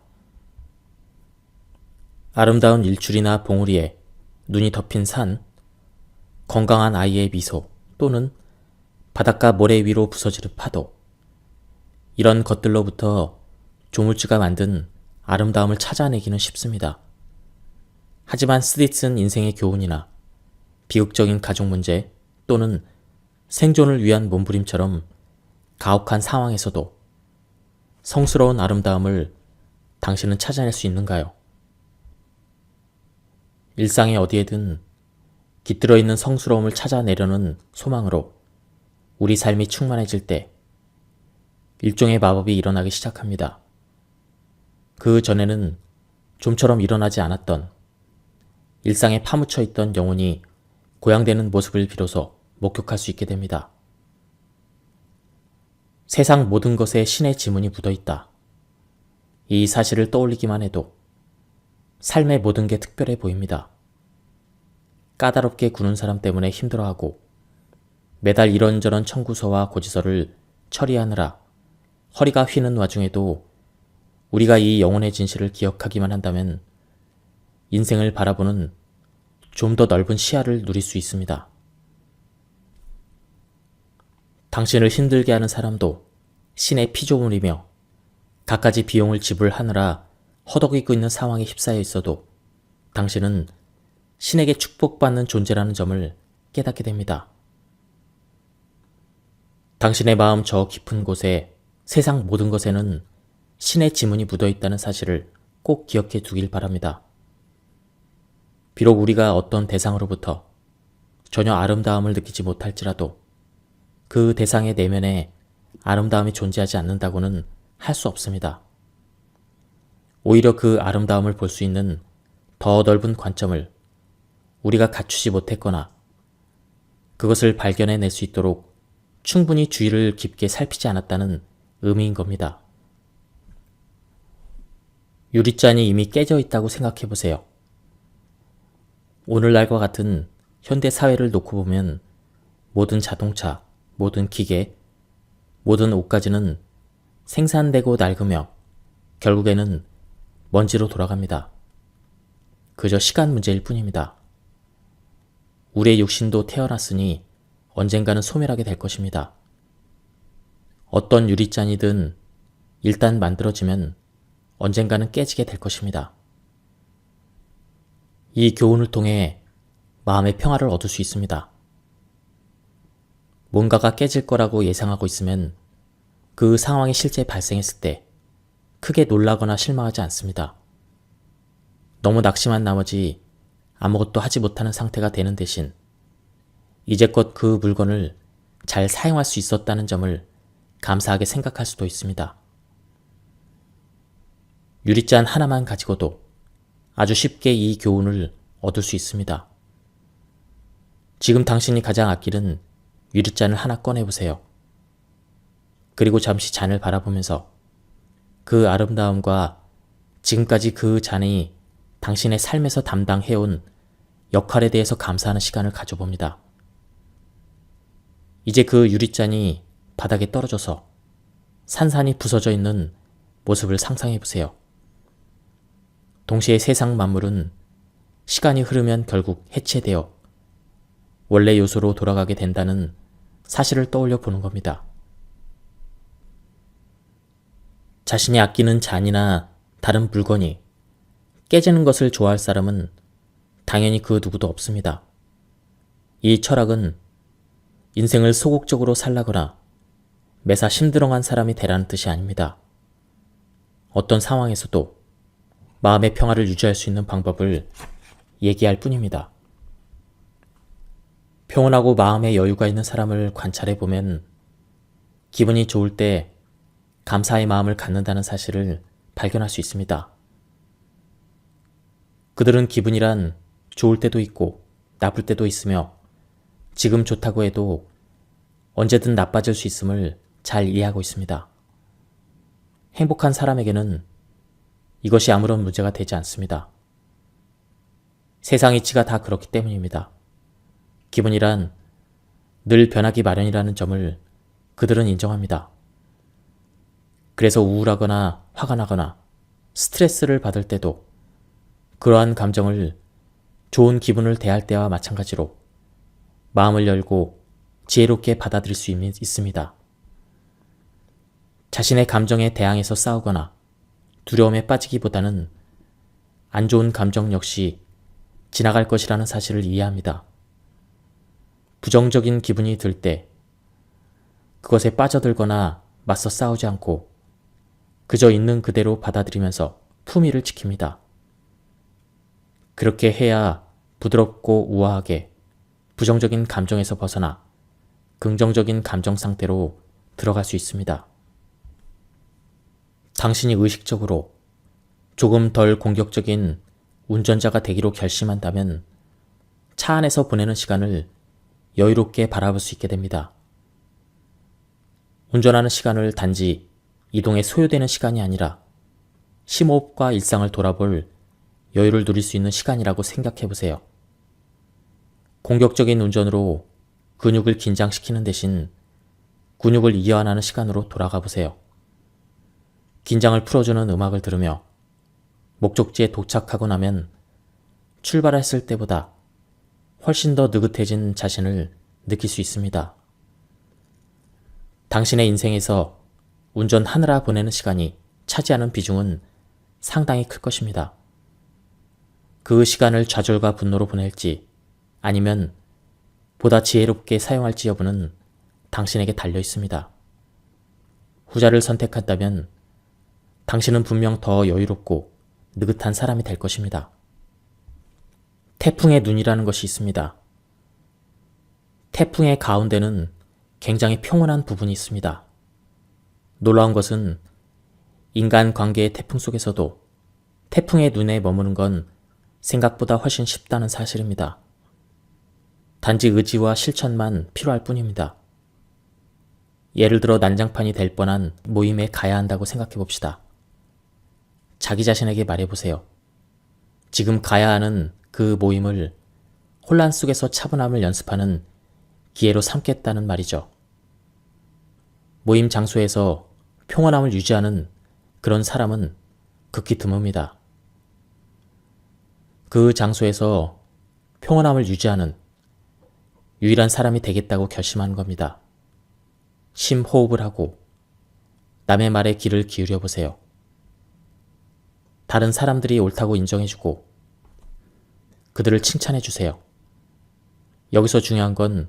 아름다운 일출이나 봉우리에 눈이 덮인 산, 건강한 아이의 미소 또는 바닷가 모래 위로 부서지는 파도, 이런 것들로부터 조물주가 만든 아름다움을 찾아내기는 쉽습니다. 하지만 쓰디쓴 인생의 교훈이나 비극적인 가족 문제 또는 생존을 위한 몸부림처럼 가혹한 상황에서도 성스러운 아름다움을 당신은 찾아낼 수 있는가요? 일상의 어디에든 깃들어 있는 성스러움을 찾아내려는 소망으로 우리 삶이 충만해질 때 일종의 마법이 일어나기 시작합니다. 그 전에는 좀처럼 일어나지 않았던 일상에 파묻혀 있던 영혼이 고양되는 모습을 비로소 목격할 수 있게 됩니다. 세상 모든 것에 신의 지문이 묻어 있다. 이 사실을 떠올리기만 해도 삶의 모든 게 특별해 보입니다. 까다롭게 구는 사람 때문에 힘들어하고 매달 이런저런 청구서와 고지서를 처리하느라 허리가 휘는 와중에도 우리가 이 영혼의 진실을 기억하기만 한다면 인생을 바라보는 좀 더 넓은 시야를 누릴 수 있습니다. 당신을 힘들게 하는 사람도 신의 피조물이며 갖가지 비용을 지불하느라 허덕이고 있는 상황에 휩싸여 있어도 당신은 신에게 축복받는 존재라는 점을 깨닫게 됩니다. 당신의 마음 저 깊은 곳에 세상 모든 것에는 신의 지문이 묻어 있다는 사실을 꼭 기억해 두길 바랍니다. 비록 우리가 어떤 대상으로부터 전혀 아름다움을 느끼지 못할지라도 그 대상의 내면에 아름다움이 존재하지 않는다고는 할 수 없습니다. 오히려 그 아름다움을 볼 수 있는 더 넓은 관점을 우리가 갖추지 못했거나 그것을 발견해낼 수 있도록 충분히 주의를 깊게 살피지 않았다는 의미인 겁니다. 유리잔이 이미 깨져 있다고 생각해 보세요. 오늘날과 같은 현대 사회를 놓고 보면 모든 자동차, 모든 기계, 모든 옷가지는 생산되고 낡으며 결국에는 먼지로 돌아갑니다. 그저 시간 문제일 뿐입니다. 우리의 육신도 태어났으니 언젠가는 소멸하게 될 것입니다. 어떤 유리잔이든 일단 만들어지면 언젠가는 깨지게 될 것입니다. 이 교훈을 통해 마음의 평화를 얻을 수 있습니다. 뭔가가 깨질 거라고 예상하고 있으면 그 상황이 실제 발생했을 때 크게 놀라거나 실망하지 않습니다. 너무 낙심한 나머지 아무것도 하지 못하는 상태가 되는 대신 이제껏 그 물건을 잘 사용할 수 있었다는 점을 감사하게 생각할 수도 있습니다. 유리잔 하나만 가지고도 아주 쉽게 이 교훈을 얻을 수 있습니다. 지금 당신이 가장 아끼는 유리잔을 하나 꺼내보세요. 그리고 잠시 잔을 바라보면서 그 아름다움과 지금까지 그 잔이 당신의 삶에서 담당해온 역할에 대해서 감사하는 시간을 가져봅니다. 이제 그 유리잔이 바닥에 떨어져서 산산이 부서져 있는 모습을 상상해 보세요. 동시에 세상 만물은 시간이 흐르면 결국 해체되어 원래 요소로 돌아가게 된다는 사실을 떠올려 보는 겁니다. 자신이 아끼는 잔이나 다른 물건이 깨지는 것을 좋아할 사람은 당연히 그 누구도 없습니다. 이 철학은 인생을 소극적으로 살라거나 매사 심드렁한 사람이 되라는 뜻이 아닙니다. 어떤 상황에서도 마음의 평화를 유지할 수 있는 방법을 얘기할 뿐입니다. 평온하고 마음에 여유가 있는 사람을 관찰해 보면 기분이 좋을 때 감사의 마음을 갖는다는 사실을 발견할 수 있습니다. 그들은 기분이란 좋을 때도 있고 나쁠 때도 있으며 지금 좋다고 해도 언제든 나빠질 수 있음을 잘 이해하고 있습니다. 행복한 사람에게는 이것이 아무런 문제가 되지 않습니다. 세상 이치가 다 그렇기 때문입니다. 기분이란 늘 변하기 마련이라는 점을 그들은 인정합니다. 그래서 우울하거나 화가 나거나 스트레스를 받을 때도 그러한 감정을 좋은 기분을 대할 때와 마찬가지로 마음을 열고 지혜롭게 받아들일 수 있습니다. 자신의 감정에 대항해서 싸우거나 두려움에 빠지기보다는 안 좋은 감정 역시 지나갈 것이라는 사실을 이해합니다. 부정적인 기분이 들 때 그것에 빠져들거나 맞서 싸우지 않고 그저 있는 그대로 받아들이면서 품위를 지킵니다. 그렇게 해야 부드럽고 우아하게 부정적인 감정에서 벗어나 긍정적인 감정 상태로 들어갈 수 있습니다. 당신이 의식적으로 조금 덜 공격적인 운전자가 되기로 결심한다면 차 안에서 보내는 시간을 여유롭게 바라볼 수 있게 됩니다. 운전하는 시간을 단지 이동에 소요되는 시간이 아니라 심호흡과 일상을 돌아볼 여유를 누릴 수 있는 시간이라고 생각해 보세요. 공격적인 운전으로 근육을 긴장시키는 대신 근육을 이완하는 시간으로 돌아가 보세요. 긴장을 풀어주는 음악을 들으며 목적지에 도착하고 나면 출발했을 때보다 훨씬 더 느긋해진 자신을 느낄 수 있습니다. 당신의 인생에서 운전하느라 보내는 시간이 차지하는 비중은 상당히 클 것입니다. 그 시간을 좌절과 분노로 보낼지 아니면 보다 지혜롭게 사용할지 여부는 당신에게 달려 있습니다. 후자를 선택한다면 당신은 분명 더 여유롭고 느긋한 사람이 될 것입니다. 태풍의 눈이라는 것이 있습니다. 태풍의 가운데는 굉장히 평온한 부분이 있습니다. 놀라운 것은 인간 관계의 태풍 속에서도 태풍의 눈에 머무는 건 생각보다 훨씬 쉽다는 사실입니다. 단지 의지와 실천만 필요할 뿐입니다. 예를 들어 난장판이 될 뻔한 모임에 가야 한다고 생각해 봅시다. 자기 자신에게 말해보세요. 지금 가야 하는 그 모임을 혼란 속에서 차분함을 연습하는 기회로 삼겠다는 말이죠. 모임 장소에서 평온함을 유지하는 그런 사람은 극히 드뭅니다. 그 장소에서 평온함을 유지하는 유일한 사람이 되겠다고 결심하는 겁니다. 심호흡을 하고 남의 말에 귀를 기울여 보세요. 다른 사람들이 옳다고 인정해주고 그들을 칭찬해주세요. 여기서 중요한 건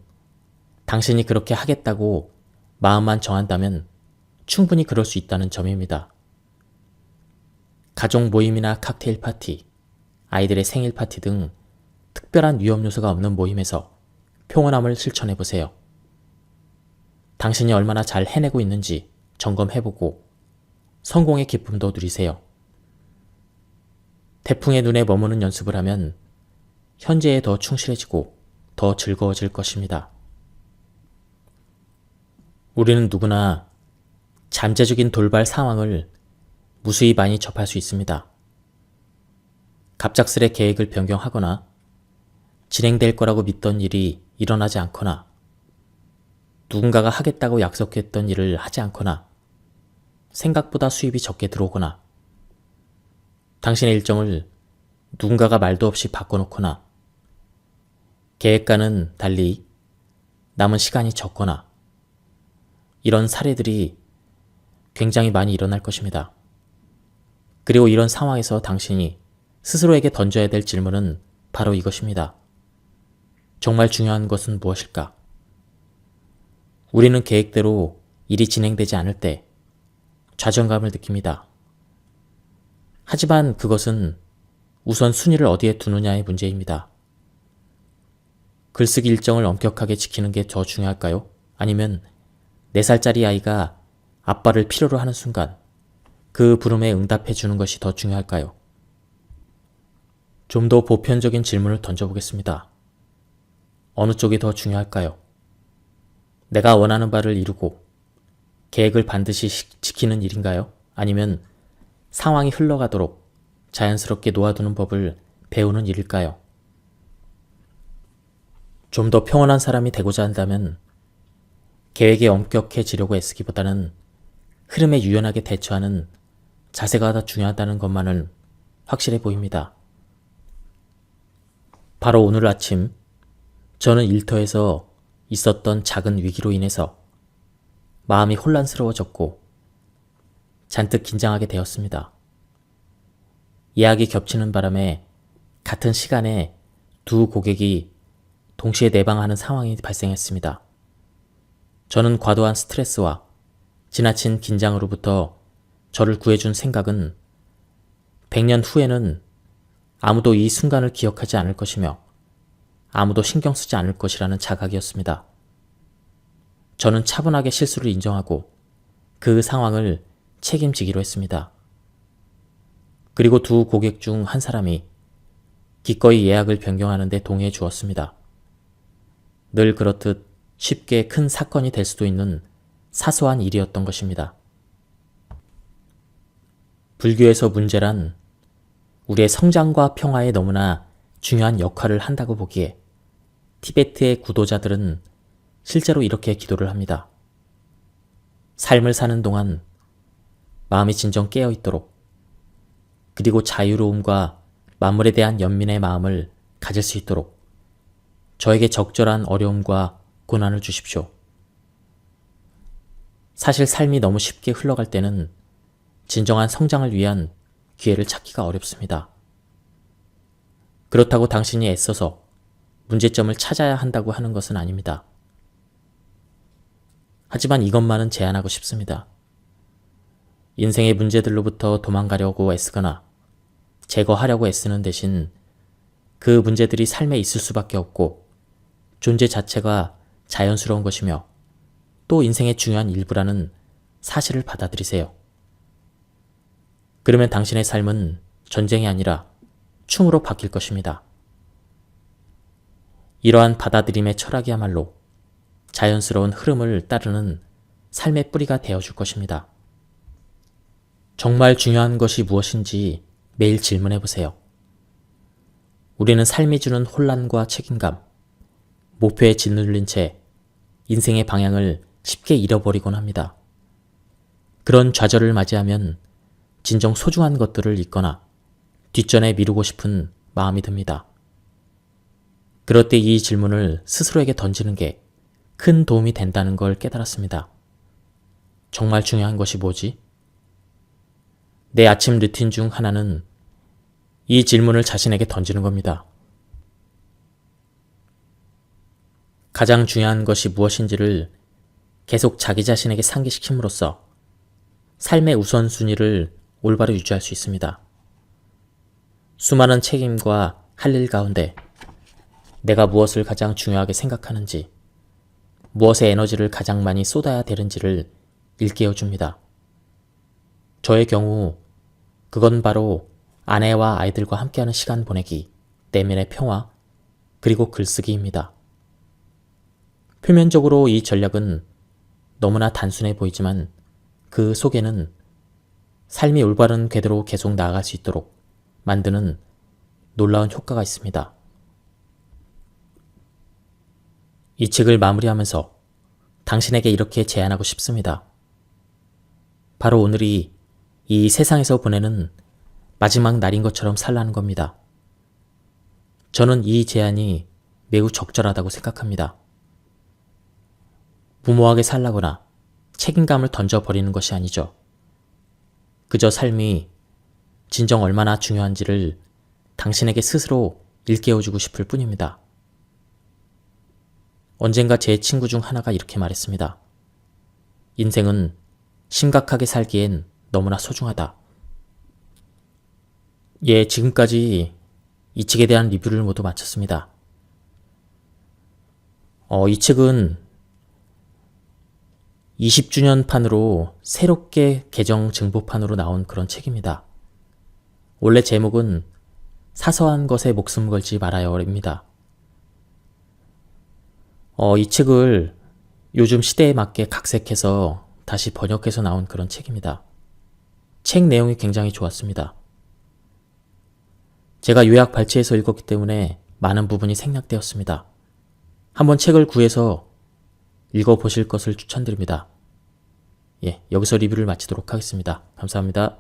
당신이 그렇게 하겠다고 마음만 정한다면 충분히 그럴 수 있다는 점입니다. 가족 모임이나 칵테일 파티, 아이들의 생일 파티 등 특별한 위험 요소가 없는 모임에서 평온함을 실천해 보세요. 당신이 얼마나 잘 해내고 있는지 점검해보고 성공의 기쁨도 누리세요. 태풍의 눈에 머무는 연습을 하면 현재에 더 충실해지고 더 즐거워질 것입니다. 우리는 누구나 잠재적인 돌발 상황을 무수히 많이 접할 수 있습니다. 갑작스레 계획을 변경하거나 진행될 거라고 믿던 일이 일어나지 않거나 누군가가 하겠다고 약속했던 일을 하지 않거나 생각보다 수입이 적게 들어오거나 당신의 일정을 누군가가 말도 없이 바꿔놓거나 계획과는 달리 남은 시간이 적거나 이런 사례들이 굉장히 많이 일어날 것입니다. 그리고 이런 상황에서 당신이 스스로에게 던져야 될 질문은 바로 이것입니다. 정말 중요한 것은 무엇일까? 우리는 계획대로 일이 진행되지 않을 때 좌절감을 느낍니다. 하지만 그것은 우선 순위를 어디에 두느냐의 문제입니다. 글쓰기 일정을 엄격하게 지키는 게 더 중요할까요? 아니면 4살짜리 아이가 아빠를 필요로 하는 순간 그 부름에 응답해 주는 것이 더 중요할까요? 좀 더 보편적인 질문을 던져보겠습니다. 어느 쪽이 더 중요할까요? 내가 원하는 바를 이루고 계획을 반드시 지키는 일인가요? 아니면 상황이 흘러가도록 자연스럽게 놓아두는 법을 배우는 일일까요? 좀 더 평온한 사람이 되고자 한다면 계획에 엄격해지려고 애쓰기보다는 흐름에 유연하게 대처하는 자세가 더 중요하다는 것만은 확실해 보입니다. 바로 오늘 아침 저는 일터에서 있었던 작은 위기로 인해서 마음이 혼란스러워졌고 잔뜩 긴장하게 되었습니다. 예약이 겹치는 바람에 같은 시간에 두 고객이 동시에 내방하는 상황이 발생했습니다. 저는 과도한 스트레스와 지나친 긴장으로부터 저를 구해준 생각은 100년 후에는 아무도 이 순간을 기억하지 않을 것이며 아무도 신경 쓰지 않을 것이라는 자각이었습니다. 저는 차분하게 실수를 인정하고 그 상황을 책임지기로 했습니다. 그리고 두 고객 중 한 사람이 기꺼이 예약을 변경하는 데 동의해 주었습니다. 늘 그렇듯 쉽게 큰 사건이 될 수도 있는 사소한 일이었던 것입니다. 불교에서 문제란 우리의 성장과 평화에 너무나 중요한 역할을 한다고 보기에 티베트의 구도자들은 실제로 이렇게 기도를 합니다. 삶을 사는 동안 마음이 진정 깨어 있도록 그리고 자유로움과 만물에 대한 연민의 마음을 가질 수 있도록 저에게 적절한 어려움과 고난을 주십시오. 사실 삶이 너무 쉽게 흘러갈 때는 진정한 성장을 위한 기회를 찾기가 어렵습니다. 그렇다고 당신이 애써서 문제점을 찾아야 한다고 하는 것은 아닙니다. 하지만 이것만은 제안하고 싶습니다. 인생의 문제들로부터 도망가려고 애쓰거나 제거하려고 애쓰는 대신 그 문제들이 삶에 있을 수밖에 없고 존재 자체가 자연스러운 것이며 또 인생의 중요한 일부라는 사실을 받아들이세요. 그러면 당신의 삶은 전쟁이 아니라 춤으로 바뀔 것입니다. 이러한 받아들임의 철학이야말로 자연스러운 흐름을 따르는 삶의 뿌리가 되어줄 것입니다. 정말 중요한 것이 무엇인지 매일 질문해보세요. 우리는 삶이 주는 혼란과 책임감, 목표에 짓눌린 채 인생의 방향을 쉽게 잃어버리곤 합니다. 그런 좌절을 맞이하면 진정 소중한 것들을 잊거나 뒷전에 미루고 싶은 마음이 듭니다. 그럴 때 이 질문을 스스로에게 던지는 게 큰 도움이 된다는 걸 깨달았습니다. 정말 중요한 것이 뭐지? 내 아침 루틴 중 하나는 이 질문을 자신에게 던지는 겁니다. 가장 중요한 것이 무엇인지를 계속 자기 자신에게 상기시킴으로써 삶의 우선순위를 올바로 유지할 수 있습니다. 수많은 책임과 할 일 가운데 내가 무엇을 가장 중요하게 생각하는지, 무엇에 에너지를 가장 많이 쏟아야 되는지를 일깨워 줍니다. 저의 경우 그건 바로 아내와 아이들과 함께하는 시간 보내기, 내면의 평화, 그리고 글쓰기입니다. 표면적으로 이 전략은 너무나 단순해 보이지만 그 속에는 삶이 올바른 궤도로 계속 나아갈 수 있도록 만드는 놀라운 효과가 있습니다. 이 책을 마무리하면서 당신에게 이렇게 제안하고 싶습니다. 바로 오늘이 이 세상에서 보내는 마지막 날인 것처럼 살라는 겁니다. 저는 이 제안이 매우 적절하다고 생각합니다. 무모하게 살라거나 책임감을 던져버리는 것이 아니죠. 그저 삶이 진정 얼마나 중요한지를 당신에게 스스로 일깨워주고 싶을 뿐입니다. 언젠가 제 친구 중 하나가 이렇게 말했습니다. 인생은 심각하게 살기엔 너무나 소중하다. 예, 지금까지 이 책에 대한 리뷰를 모두 마쳤습니다. 이 책은 20주년 판으로 새롭게 개정 증보판으로 나온 그런 책입니다. 원래 제목은 사소한 것에 목숨 걸지 말아요입니다. 이 책을 요즘 시대에 맞게 각색해서 다시 번역해서 나온 그런 책입니다. 책 내용이 굉장히 좋았습니다. 제가 요약 발췌해서 읽었기 때문에 많은 부분이 생략되었습니다. 한번 책을 구해서 읽어보실 것을 추천드립니다. 예, 여기서 리뷰를 마치도록 하겠습니다. 감사합니다.